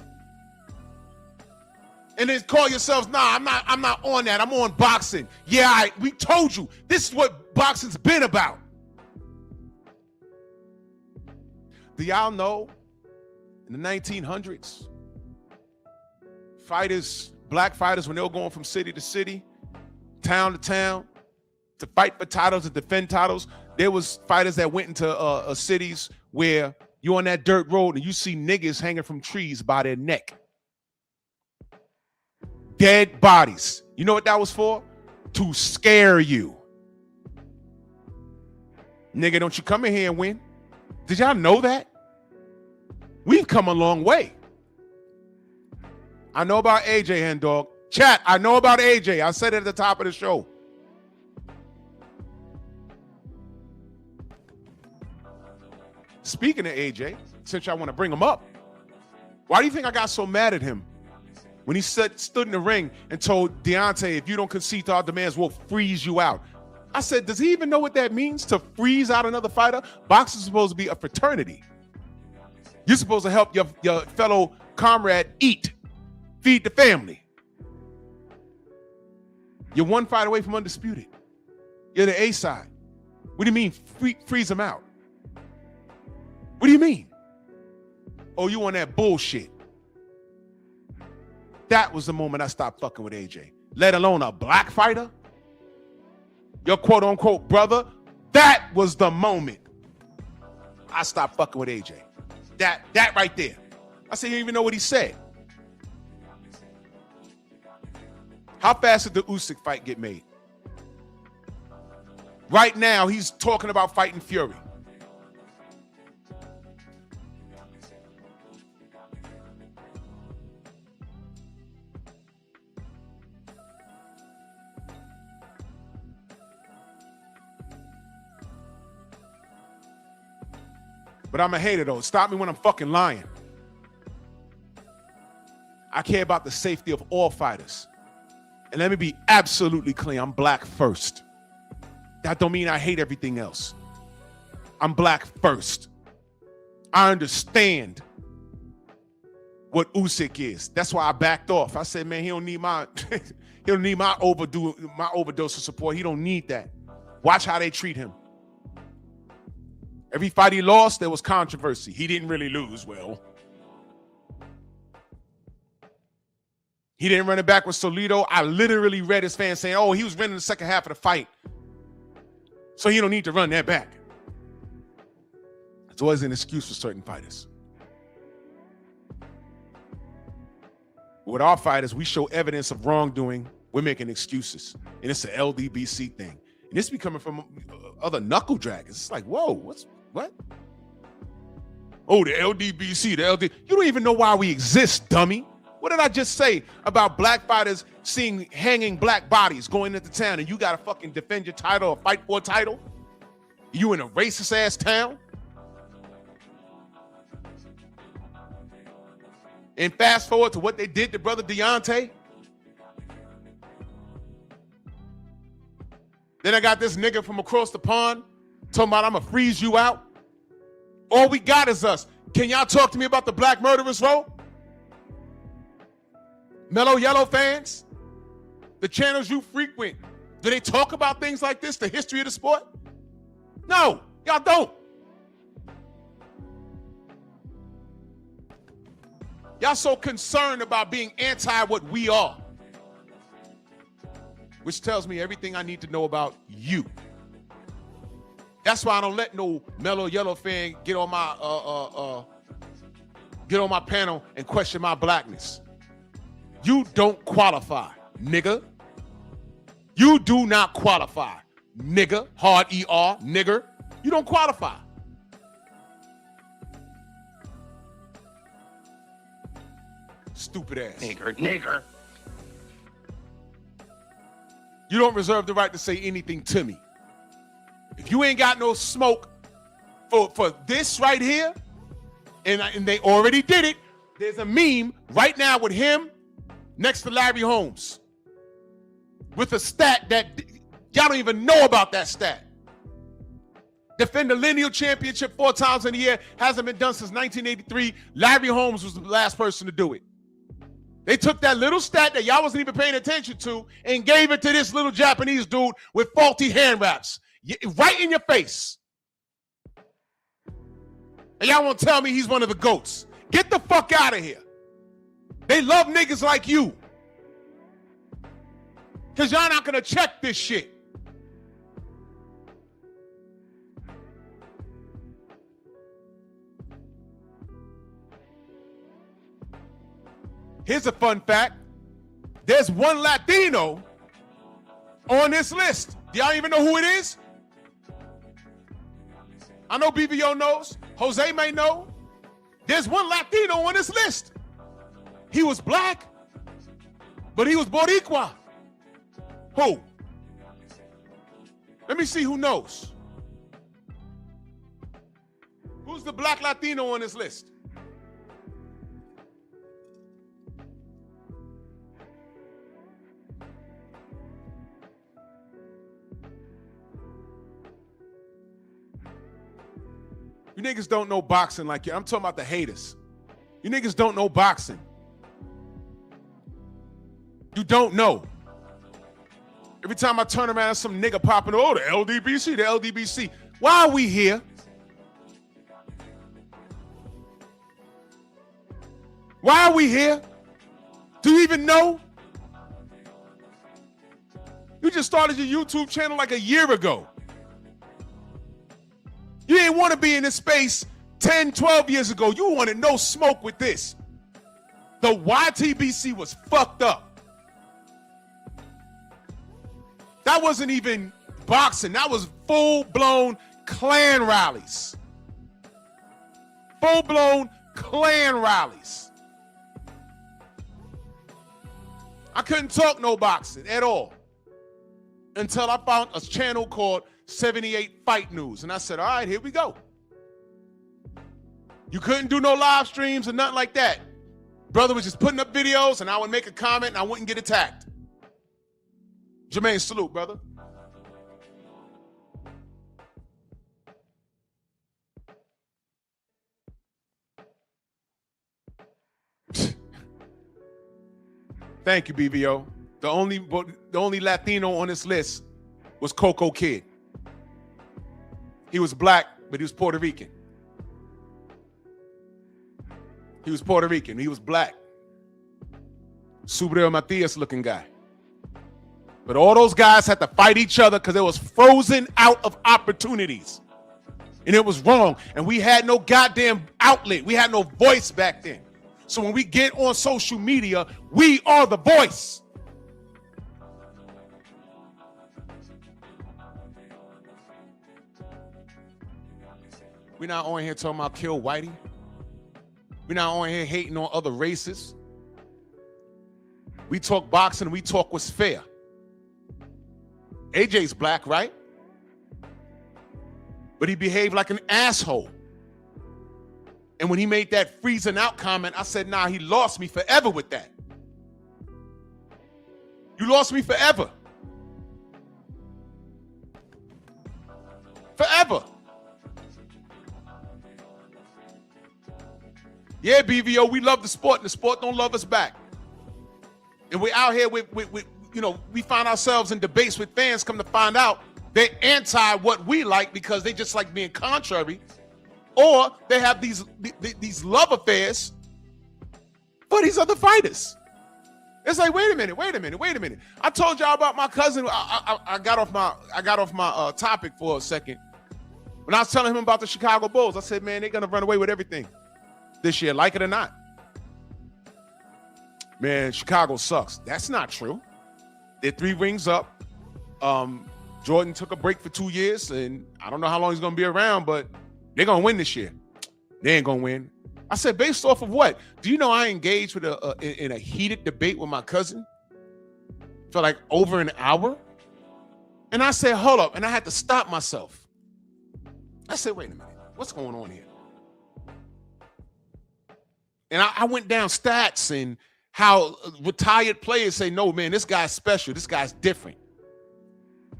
[SPEAKER 2] And then call yourselves, nah, I'm not on that. I'm on boxing. Yeah, we told you. This is what boxing's been about. Do y'all know in the 1900s, black fighters, when they were going from city to city, town to town, to fight for titles and defend titles, there was fighters that went into cities where you're on that dirt road and you see niggas hanging from trees by their neck. Dead bodies. You know what that was for? To scare you. Nigga, don't you come in here and win. Did y'all know that? We've come a long way. I know about AJ, Hen Dog. Chat, I know about AJ. I said it at the top of the show. Speaking of AJ, since y'all want to bring him up, why do you think I got so mad at him when he stood in the ring and told Deontay, if you don't concede to our demands, we'll freeze you out? I said, does he even know what that means, to freeze out another fighter? Boxing's supposed to be a fraternity. You're supposed to help your fellow comrade eat, feed the family. You're one fight away from undisputed. You're the A side. What do you mean freeze him out? What do you mean? Oh, you on that bullshit. That was the moment I stopped fucking with AJ. Let alone a black fighter. Your quote unquote brother. That was the moment I stopped fucking with AJ. That right there. I said, you don't even know what he said. How fast did the Usyk fight get made? Right now, he's talking about fighting Fury. But I'm a hater, though. Stop me when I'm fucking lying. I care about the safety of all fighters. And let me be absolutely clear. I'm black first. That don't mean I hate everything else. I'm black first. I understand what Usyk is. That's why I backed off. I said, man, he don't need my overdose of support. He don't need that. Watch how they treat him. Every fight he lost, there was controversy. He didn't really lose well. He didn't run it back with Salido. I literally read his fans saying, oh, he was running the second half of the fight, so he don't need to run that back. It's always an excuse for certain fighters. With our fighters, we show evidence of wrongdoing. We're making excuses. And it's an LDBC thing. And this be coming from other knuckle dragons. It's like, whoa, what? Oh, the LDBC, the LD. You don't even know why we exist, dummy. What did I just say about black fighters seeing hanging black bodies going into town and you got to fucking defend your title or fight for a title? You in a racist ass town? And fast forward to what they did to brother Deontay. Then I got this nigga from across the pond talking about I'm gonna freeze you out. All we got is us. Can y'all talk to me about the Black Murderers Row? Mellow Yellow fans? The channels you frequent, do they talk about things like this, the history of the sport? No, y'all don't. Y'all so concerned about being anti what we are, which tells me everything I need to know about you. That's why I don't let no Mellow Yellow fan get on my panel and question my blackness. You don't qualify, nigga. You do not qualify, nigga. Hard ER, nigger. You don't qualify. Stupid ass. Nigger. You don't reserve the right to say anything to me. If you ain't got no smoke for this right here, and they already did it, there's a meme right now with him next to Larry Holmes with a stat that y'all don't even know about that stat. Defend the lineal championship 4 times in a year, hasn't been done since 1983. Larry Holmes was the last person to do it. They took that little stat that y'all wasn't even paying attention to and gave it to this little Japanese dude with faulty hand wraps. Right in your face. And y'all won't tell me he's one of the GOATs. Get the fuck out of here. They love niggas like you. Because y'all not going to check this shit. Here's a fun fact. There's one Latino on this list. Do y'all even know who it is? I know BBO knows. Jose may know. There's one Latino on this list. He was black, but he was Boricua. Who? Let me see who knows. Who's the black Latino on this list? You niggas don't know boxing like you. I'm talking about the haters. You niggas don't know boxing. You don't know. Every time I turn around, some nigga popping, oh, the LDBC, the LDBC. Why are we here? Why are we here? Do you even know? You just started your YouTube channel like a year ago. You didn't want to be in this space 10, 12 years ago. You wanted no smoke with this. The YTBC was fucked up. That wasn't even boxing. That was full-blown clan rallies. Full-blown clan rallies. I couldn't talk no boxing at all until I found a channel called 78 Fight News. And I said, all right, here we go. You couldn't do no live streams or nothing like that. Brother was just putting up videos and I would make a comment and I wouldn't get attacked. Jermaine, salute, brother. Thank you, BVO. The only Latino on this list was Coco Kid. He was black, but he was Puerto Rican. He was Puerto Rican. He was black. Subriel Matias looking guy. But all those guys had to fight each other because it was frozen out of opportunities. And it was wrong. And we had no goddamn outlet. We had no voice back then. So when we get on social media, we are the voice. We're not on here talking about kill Whitey. We're not on here hating on other races. We talk boxing, we talk what's fair. AJ's black, right? But he behaved like an asshole. And when he made that freezing out comment, I said, nah, he lost me forever with that. You lost me forever. Forever. Yeah, BVO, we love the sport, and the sport don't love us back. And we're out here with you know, we find ourselves in debates with fans, come to find out they're anti what we like because they just like being contrary, or they have these love affairs for these other fighters. It's like, wait a minute. I told y'all about my cousin. I got off my topic for a second. When I was telling him about the Chicago Bulls, I said, man, they're gonna run away with everything this year, like it or not. Man, Chicago sucks. That's not true. They're 3 rings up. Jordan took a break for 2 years, and I don't know how long he's going to be around, but they're going to win this year. They ain't going to win. I said, based off of what? Do you know I engaged with in a heated debate with my cousin for like over an hour? And I said, hold up. And I had to stop myself. I said, wait a minute. What's going on here? And I went down stats and how retired players say, no, man, this guy's special. This guy's different.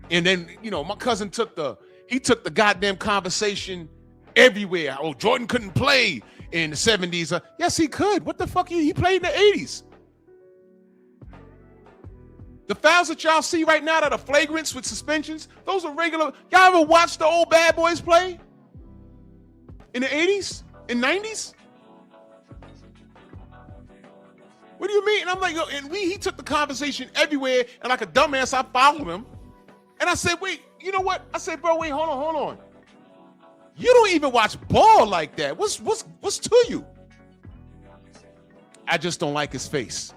[SPEAKER 2] And then, you know, my cousin took the goddamn conversation everywhere. Oh, Jordan couldn't play in the 70s. Yes, he could. What the fuck? He played in the 80s. The fouls that y'all see right now that are flagrants with suspensions, those are regular. Y'all ever watch the old bad boys play? In the 80s? In 90s? What do you mean? And I'm like, yo, and he took the conversation everywhere, and like a dumbass, I followed him. And I said, wait, you know what? I said, bro, wait, hold on. You don't even watch ball like that. What's to you? I just don't like his face.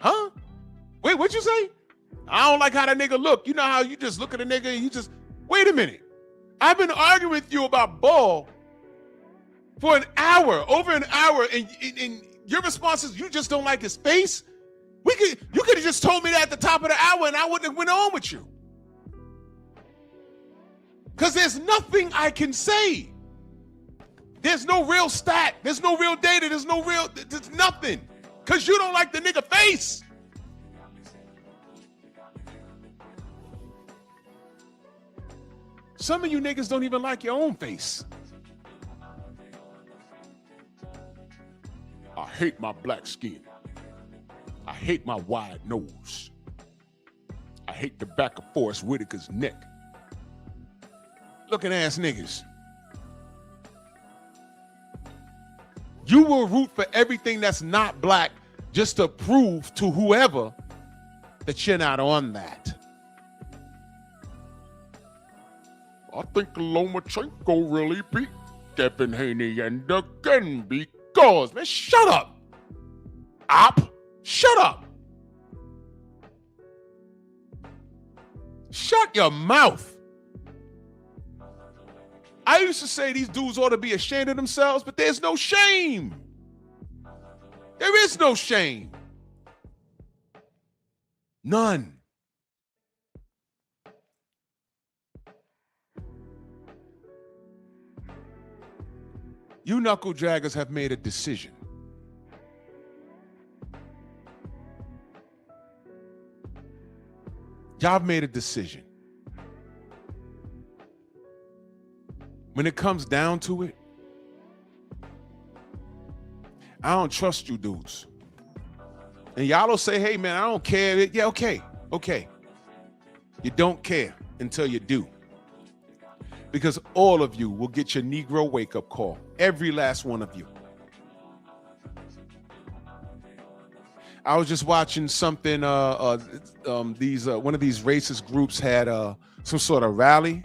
[SPEAKER 2] Huh? Wait, what'd you say? I don't like how that nigga look. You know how you just look at a nigga and you just, wait a minute. I've been arguing with you about ball for an hour, over an hour, and your response is you just don't like his face? You could have just told me that at the top of the hour and I wouldn't have went on with you. Because there's nothing I can say. There's no real stat. There's no real data. There's nothing. Because you don't like the nigga face. Some of you niggas don't even like your own face. I hate my black skin. I hate my wide nose. I hate the back of Forrest Whitaker's neck. Looking ass niggas. You will root for everything that's not black just to prove to whoever that you're not on that. I think Lomachenko really beat Devin Haney and again because, man, shut up. Shut up. Shut your mouth. I used to say these dudes ought to be ashamed of themselves, but there's no shame. There is no shame. None. You knuckle draggers have made a decision. Y'all have made a decision. When it comes down to it, I don't trust you dudes. And y'all will say, hey man, I don't care. Yeah, okay. You don't care until you do. Because all of you will get your Negro wake-up call. Every last one of you. I was just watching something, one of these racist groups had some sort of rally.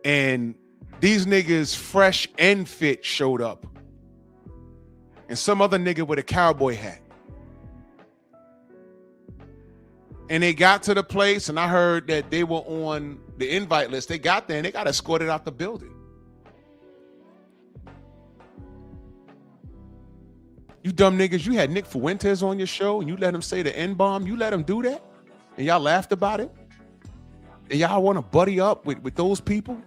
[SPEAKER 2] And these niggas, fresh and fit, showed up. And some other nigga with a cowboy hat. And they got to the place, and I heard that they were on the invite list. They got there, and they got escorted out the building. You dumb niggas, you had Nick Fuentes on your show, and you let him say the N-bomb. You let him do that? And y'all laughed about it? And y'all want to buddy up with those people?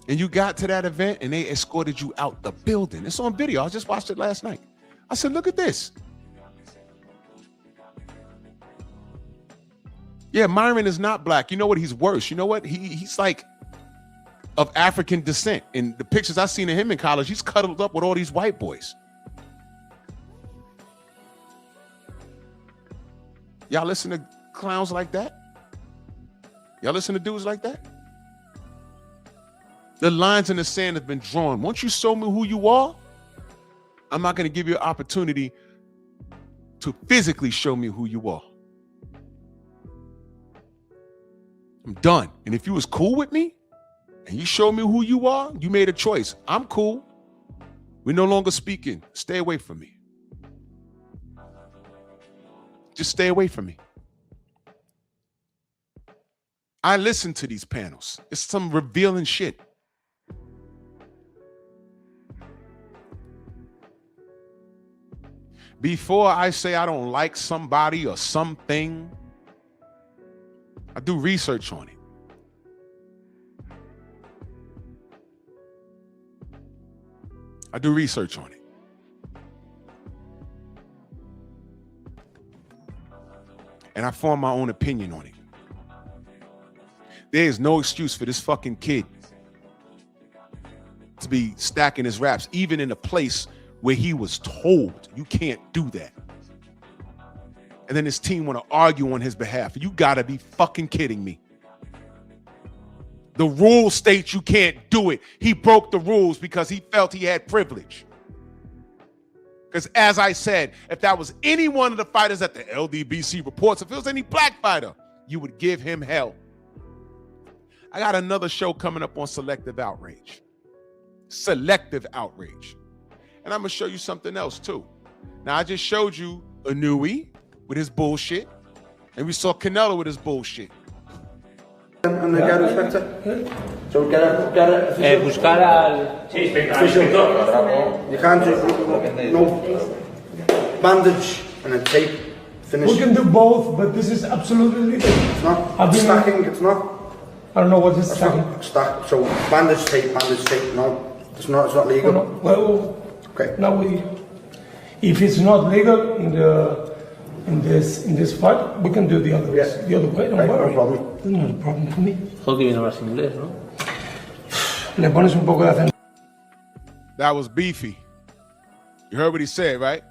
[SPEAKER 2] And you got to that event, and they escorted you out the building. It's on video. I just watched it last night. I said, look at this. Yeah, Myron is not black. You know what? He's worse. You know what? He's like of African descent. In the pictures I've seen of him in college, he's cuddled up with all these white boys. Y'all listen to clowns like that? Y'all listen to dudes like that? The lines in the sand have been drawn. Once you show me who you are, I'm not going to give you an opportunity to physically show me who you are. I'm done. And if you was cool with me and you show me who you are, you made a choice. I'm cool. We're no longer speaking. Stay away from me. Just stay away from me. I listen to these panels. It's some revealing shit. Before I say I don't like somebody or something, I do research on it. I do research on it. And I form my own opinion on it. There is no excuse for this fucking kid to be stacking his raps, even in a place where he was told you can't do that. and then his team want to argue on his behalf. You gotta be fucking kidding me. The rule states you can't do it. He broke the rules because he felt he had privilege. Because as I said, if that was any one of the fighters that the LDBC reports, if it was any black fighter, you would give him hell. I got another show coming up on Selective Outrage. Selective Outrage. And I'm going to show you something else too. Now, I just showed you Inoue with his bullshit, and we saw Canelo with his bullshit.
[SPEAKER 3] And they get respect. So get a
[SPEAKER 7] Buscar al...
[SPEAKER 3] You can't do no bandage and a tape. Finish.
[SPEAKER 10] We can do both, but this is absolutely legal.
[SPEAKER 3] It's not. Stacking, it's not.
[SPEAKER 10] I don't know what is stacking.
[SPEAKER 3] Stack. So bandage tape. No, it's not legal.
[SPEAKER 10] No. Well,
[SPEAKER 3] okay.
[SPEAKER 10] Now if it's not legal in this fight, we can do the other the other way. Don't worry.
[SPEAKER 3] No problem.
[SPEAKER 10] It's not a problem for me.
[SPEAKER 7] Solo que viene a hablar inglés, ¿no?
[SPEAKER 10] Le pones un poco de acento.
[SPEAKER 2] That was beefy. You heard what he said, right?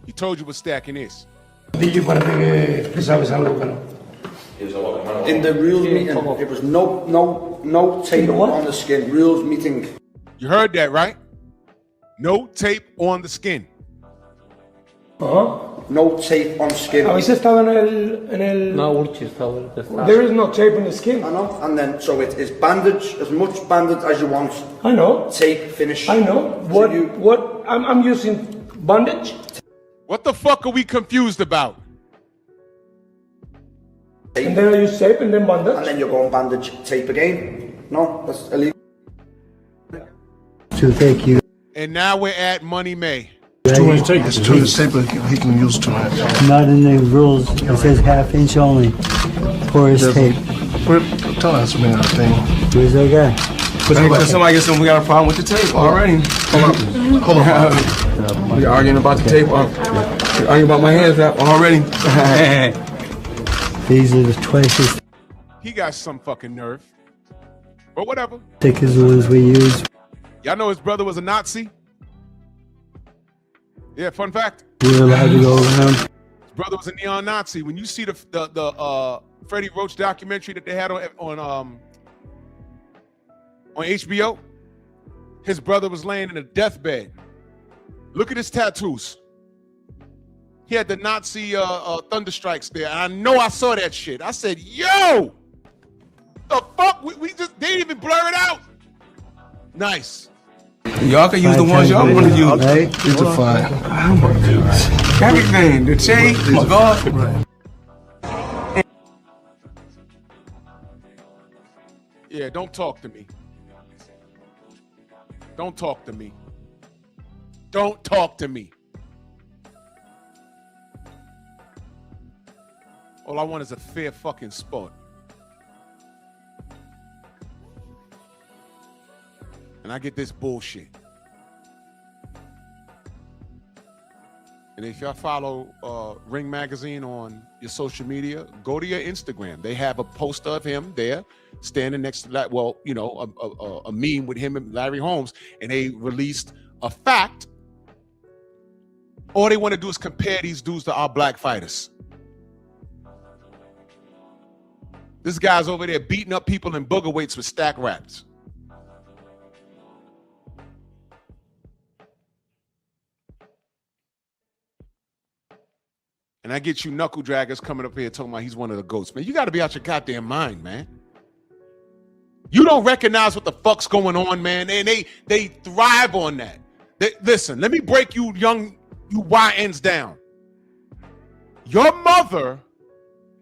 [SPEAKER 2] He told you what stacking is.
[SPEAKER 10] DJ parece que sabes algo que no.
[SPEAKER 3] In the rules meeting, it was no tape on the skin. Rules meeting.
[SPEAKER 2] You heard that, right? No tape on the skin.
[SPEAKER 3] No tape on skin.
[SPEAKER 10] ¿Habéis estado en el...
[SPEAKER 7] No, Urchi estaba...
[SPEAKER 10] There is no tape on the skin.
[SPEAKER 3] I know. And then, so it is bandage, as much bandage as you want.
[SPEAKER 10] I know.
[SPEAKER 3] Tape, finish.
[SPEAKER 10] I know. What I'm using bandage.
[SPEAKER 2] What the fuck are we confused about?
[SPEAKER 3] Tape.
[SPEAKER 10] And then I use tape and then bandage.
[SPEAKER 3] And then you're going bandage, tape again. No, that's illegal.
[SPEAKER 11] So thank you.
[SPEAKER 2] And now we're at Money May.
[SPEAKER 11] Too much tape. It's too much tape, he can use too much.
[SPEAKER 12] Not in the rules. It says half-inch only. Porous tape.
[SPEAKER 11] Tell us about that thing.
[SPEAKER 12] Where's that guy?
[SPEAKER 13] Somebody gets we got a problem with the tape already. Hold on. We're arguing about the tape. We're arguing about my hands already.
[SPEAKER 12] These are the twice as
[SPEAKER 2] He got some fucking nerve. But whatever.
[SPEAKER 12] thick as the ones we use.
[SPEAKER 2] Y'all know his brother was a Nazi? Yeah, fun fact.
[SPEAKER 12] We're allowed to go around.
[SPEAKER 2] His brother was a neo-Nazi. When you see the Freddie Roach documentary that they had on HBO, his brother was laying in a deathbed. Look at his tattoos. He had the Nazi thunder strikes there. And I know I saw that shit. I said, yo, the fuck? We just, they didn't even blur it out. Nice.
[SPEAKER 13] Y'all can use the ones y'all want to use.
[SPEAKER 12] Right?
[SPEAKER 11] It's a fire.
[SPEAKER 13] Everything, the chain, the guard.
[SPEAKER 2] Yeah, don't talk to me. Don't talk to me. Don't talk to me. All I want is a fair fucking sport. And I get this bullshit. And if y'all follow Ring Magazine on your social media, go to your Instagram. They have a poster of him there standing next to that, well, you know, a meme with him and Larry Holmes, and they released a fact. All they want to do is compare these dudes to our black fighters. This guy's over there beating up people in booger weights with stack wraps. And I get you knuckle draggers coming up here talking about he's one of the GOATs. Man, you got to be out your goddamn mind, man. You don't recognize what the fuck's going on, man. And they thrive on that. Listen, let me break you YNs down. Your mother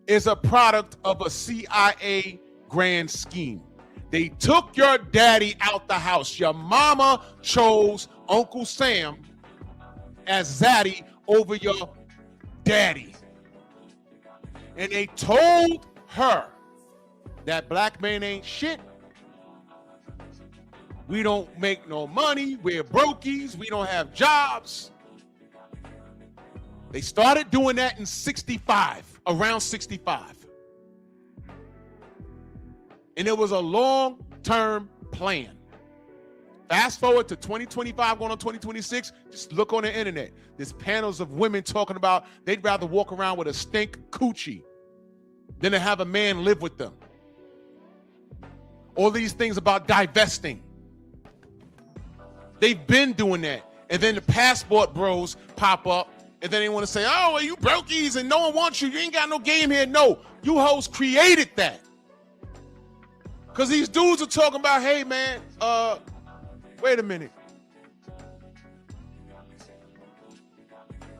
[SPEAKER 2] is a product of a CIA grand scheme. They took your daddy out the house. Your mama chose Uncle Sam as zaddy over your daddy. And they told her that black men ain't shit. We don't make no money. We're brokies. We don't have jobs. They started doing that in 65, around 65. And it was a long-term plan Fast forward to 2025 going on 2026, just look on the internet. There's panels of women talking about they'd rather walk around with a stink coochie than to have a man live with them. All these things about divesting. They've been doing that. And then the passport bros pop up, and then they want to say, oh, well, you brokies and no one wants you. You ain't got no game here. No, you hoes created that. Because these dudes are talking about, hey, man, wait a minute.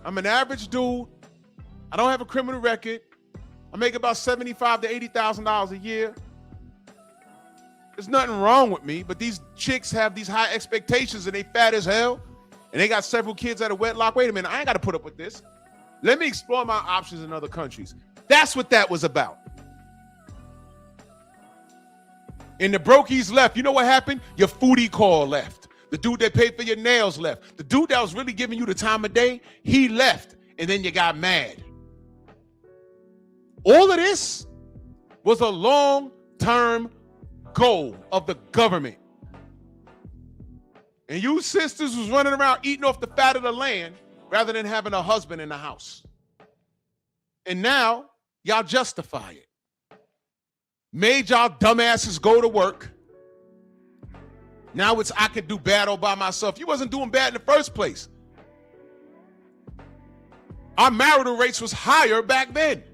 [SPEAKER 2] I'm an average dude. I don't have a criminal record. I make about $75,000 to $80,000 a year. There's nothing wrong with me, but these chicks have these high expectations and they fat as hell, and they got several kids out of wedlock. Wait a minute, I ain't got to put up with this. Let me explore my options in other countries. That's what that was about. And the brokies left. You know what happened? Your foodie call left. The dude that paid for your nails left. The dude that was really giving you the time of day, he left, and then you got mad. All of this was a long-term goal of the government. And you sisters was running around eating off the fat of the land rather than having a husband in the house. And now y'all justify it. Made y'all dumbasses go to work. Now it's I could do bad all by myself. You wasn't doing bad in the first place. Our marital rates was higher back then.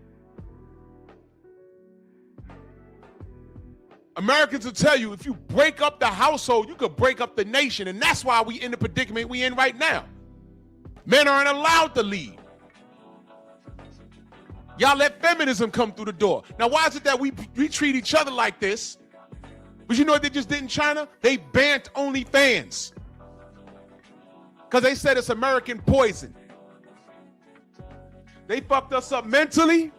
[SPEAKER 2] Americans will tell you, if you break up the household, you could break up the nation. And that's why we in the predicament we in right now. Men aren't allowed to lead. Y'all let feminism come through the door. Now, why is it that we treat each other like this? But you know what they just did in China? They banned OnlyFans. Because they said it's American poison. They fucked us up mentally.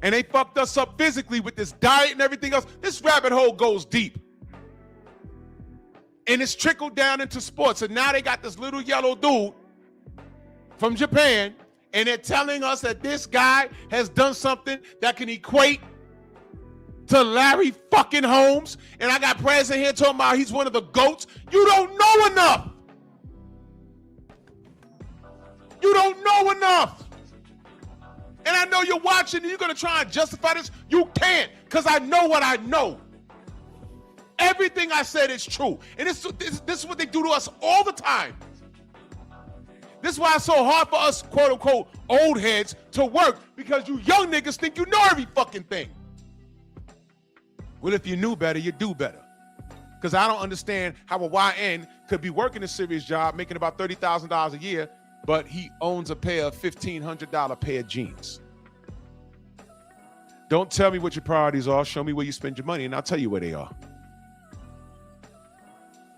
[SPEAKER 2] And they fucked us up physically with this diet and everything else. This rabbit hole goes deep. And it's trickled down into sports. And now they got this little yellow dude from Japan, and they're telling us that this guy has done something that can equate to Larry fucking Holmes. And I got President here talking about he's one of the GOATs. You don't know enough. You don't know enough. And I know you're watching and you're going to try and justify this. You can't, because I know what I know. Everything I said is true. And this is what they do to us all the time. This is why it's so hard for us, quote unquote, old heads to work, because you young niggas think you know every fucking thing. Well, if you knew better, you do better. Because I don't understand how a YN could be working a serious job, making about $30,000 a year, but he owns a pair of $1,500 pair of jeans. Don't tell me what your priorities are. Show me where you spend your money, and I'll tell you where they are.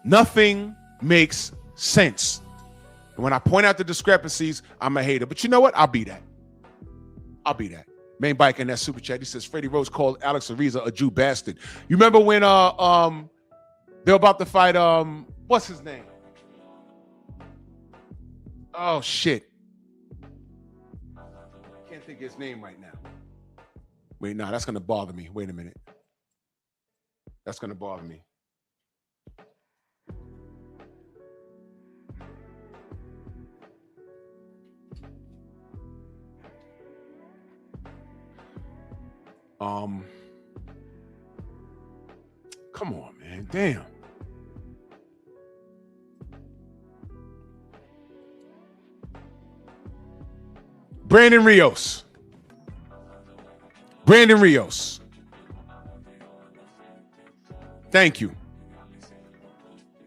[SPEAKER 2] Nothing makes sense. And when I point out the discrepancies, I'm a hater. But you know what? I'll be that. I'll be that. Main bike in that super chat. He says Freddie Rose called Alex Ariza a Jew bastard. You remember when they're about to fight what's his name? Oh shit. Can't think of his name right now. Wait, no, that's gonna bother me. Wait a minute. That's gonna bother me. Come on, man. Damn. Brandon Rios. Brandon Rios. Thank you.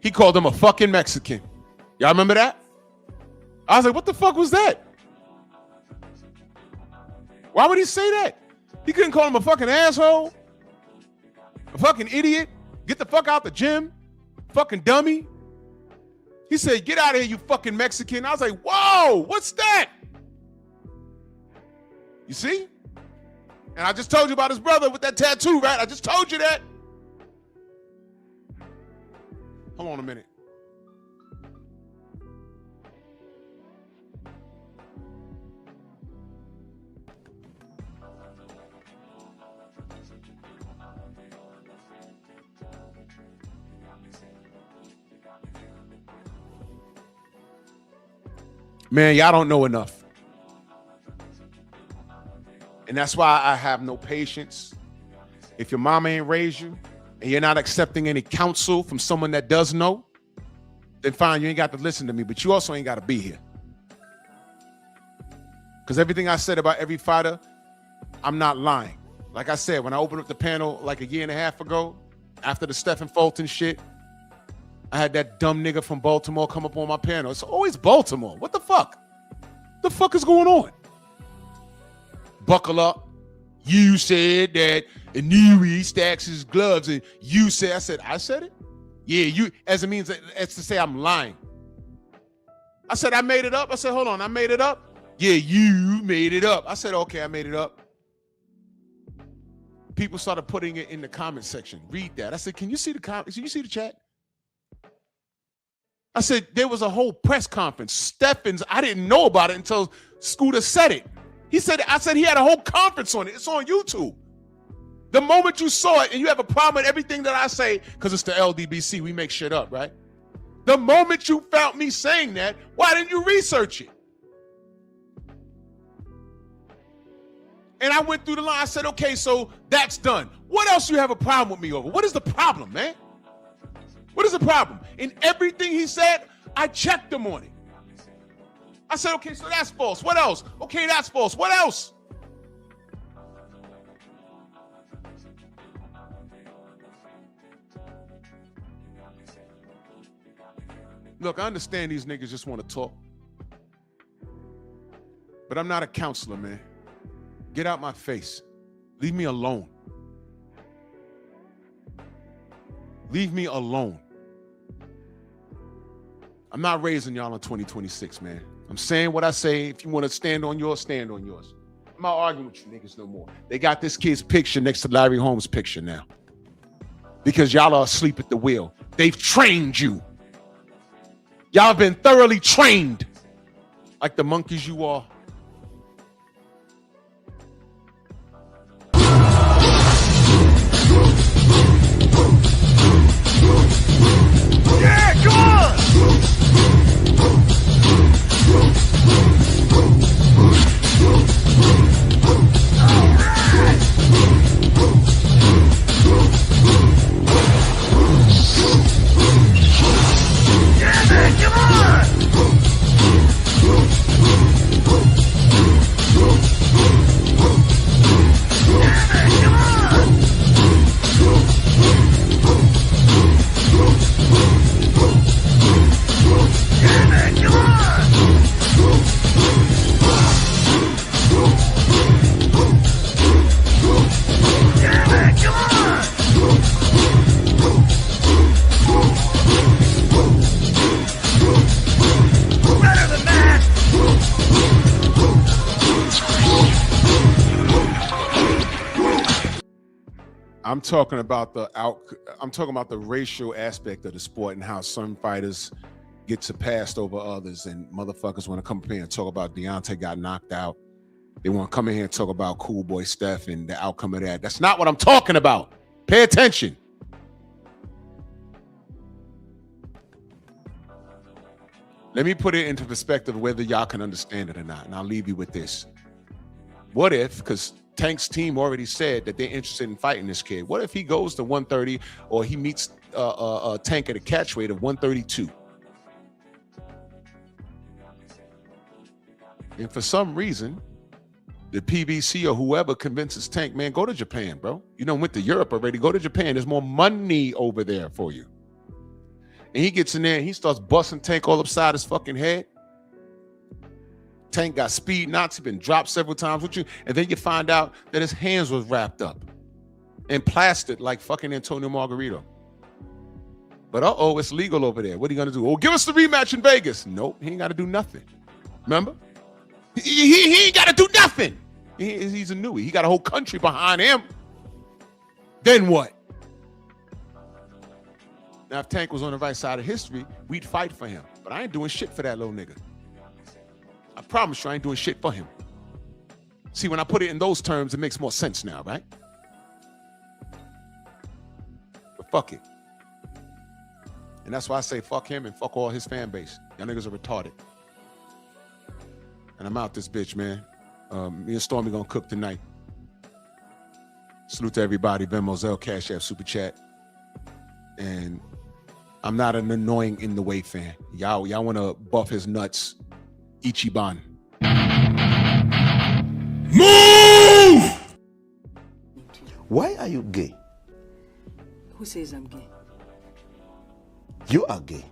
[SPEAKER 2] He called him a fucking Mexican. Y'all remember that? I was like, what the fuck was that? Why would he say that? He couldn't call him a fucking asshole, a fucking idiot, get the fuck out the gym, fucking dummy. He said, get out of here, you fucking Mexican. I was like, whoa, what's that? You see? And I just told you about his brother with that tattoo, right? I just told you that. Hold on a minute. Man, y'all don't know enough. And that's why I have no patience. If your mama ain't raised you and you're not accepting any counsel from someone that does know, then fine, you ain't got to listen to me, but you also ain't got to be here. Because everything I said about every fighter, I'm not lying. Like I said, when I opened up the panel like a year and a half ago, after the Stephen Fulton shit, I had that dumb nigga from Baltimore come up on my panel. It's always Baltimore. What the fuck? The fuck is going on? Buckle up. You said that Inoue stacks his gloves, and you said, I said it? Yeah, you, as it means, as to say I'm lying. I said, I made it up. I said, hold on, I made it up? Yeah, you made it up. I said, okay, I made it up. People started putting it in the comment section. Read that. I said, can you see the comments? Can you see the chat? I said, there was a whole press conference. Steffens, I didn't know about it until Scooter said it. I said he had a whole conference on it. It's on YouTube. The moment you saw it and you have a problem with everything that I say, because it's the LDBC, we make shit up, right? The moment you found me saying that, why didn't you research it? And I went through the line. I said, okay, so that's done. What else you have a problem with me over? What is the problem, man? What is the problem? In everything he said, I checked him on it. I said, okay, so that's false. What else? Okay, that's false. What else? Look, I understand these niggas just want to talk. But I'm not a counselor, man. Get out my face. Leave me alone. Leave me alone. I'm not raising y'all in 2026, man. I'm saying what I say. If you want to stand on yours, stand on yours. I'm not arguing with you niggas no more. They got this kid's picture next to Larry Holmes' picture now. Because y'all are asleep at the wheel. They've trained you. Y'all have been thoroughly trained. Like the monkeys you are.
[SPEAKER 1] Yeah, come on! Yeah, man, come on!
[SPEAKER 2] I'm talking about the racial aspect of the sport and how some fighters get surpassed over others, and motherfuckers want to come up here and talk about Deontay got knocked out. They want to come in here and talk about Cool Boy Steph and the outcome of that. That's not what I'm talking about. Pay attention. Let me put it into perspective whether y'all can understand it or not, and I'll leave you with this. What if, because Tank's team already said that they're interested in fighting this kid. What if he goes to 130 or he meets Tank at a catch weight of 132? And for some reason, the PBC or whoever convinces Tank, man, go to Japan, bro. You went to Europe already. Go to Japan. There's more money over there for you. And he gets in there and he starts busting Tank all upside his fucking head. Tank got speed knots. He's been dropped several times with you. And then you find out that his hands was wrapped up and plastered like fucking Antonio Margarito. But it's legal over there. What are you going to do? Oh, give us the rematch in Vegas. Nope, he ain't got to do nothing. Remember? He ain't got to do nothing. He's a Inoue. He got a whole country behind him. Then what? Now, if Tank was on the right side of history, we'd fight for him. But I ain't doing shit for that little nigga. I promise you I ain't doing shit for him. See, when I put it in those terms, it makes more sense now, right? But fuck it. And that's why I say fuck him and fuck all his fan base. Y'all niggas are retarded. And I'm out this bitch, man. Me and Stormy gonna cook tonight. Salute to everybody. Venmo, Zelle, Cash App, Super Chat. And I'm not an annoying in the way fan. Y'all want to buff his nuts. Ichiban.
[SPEAKER 1] Move! Why are you gay?
[SPEAKER 14] Who says I'm gay?
[SPEAKER 1] You are gay.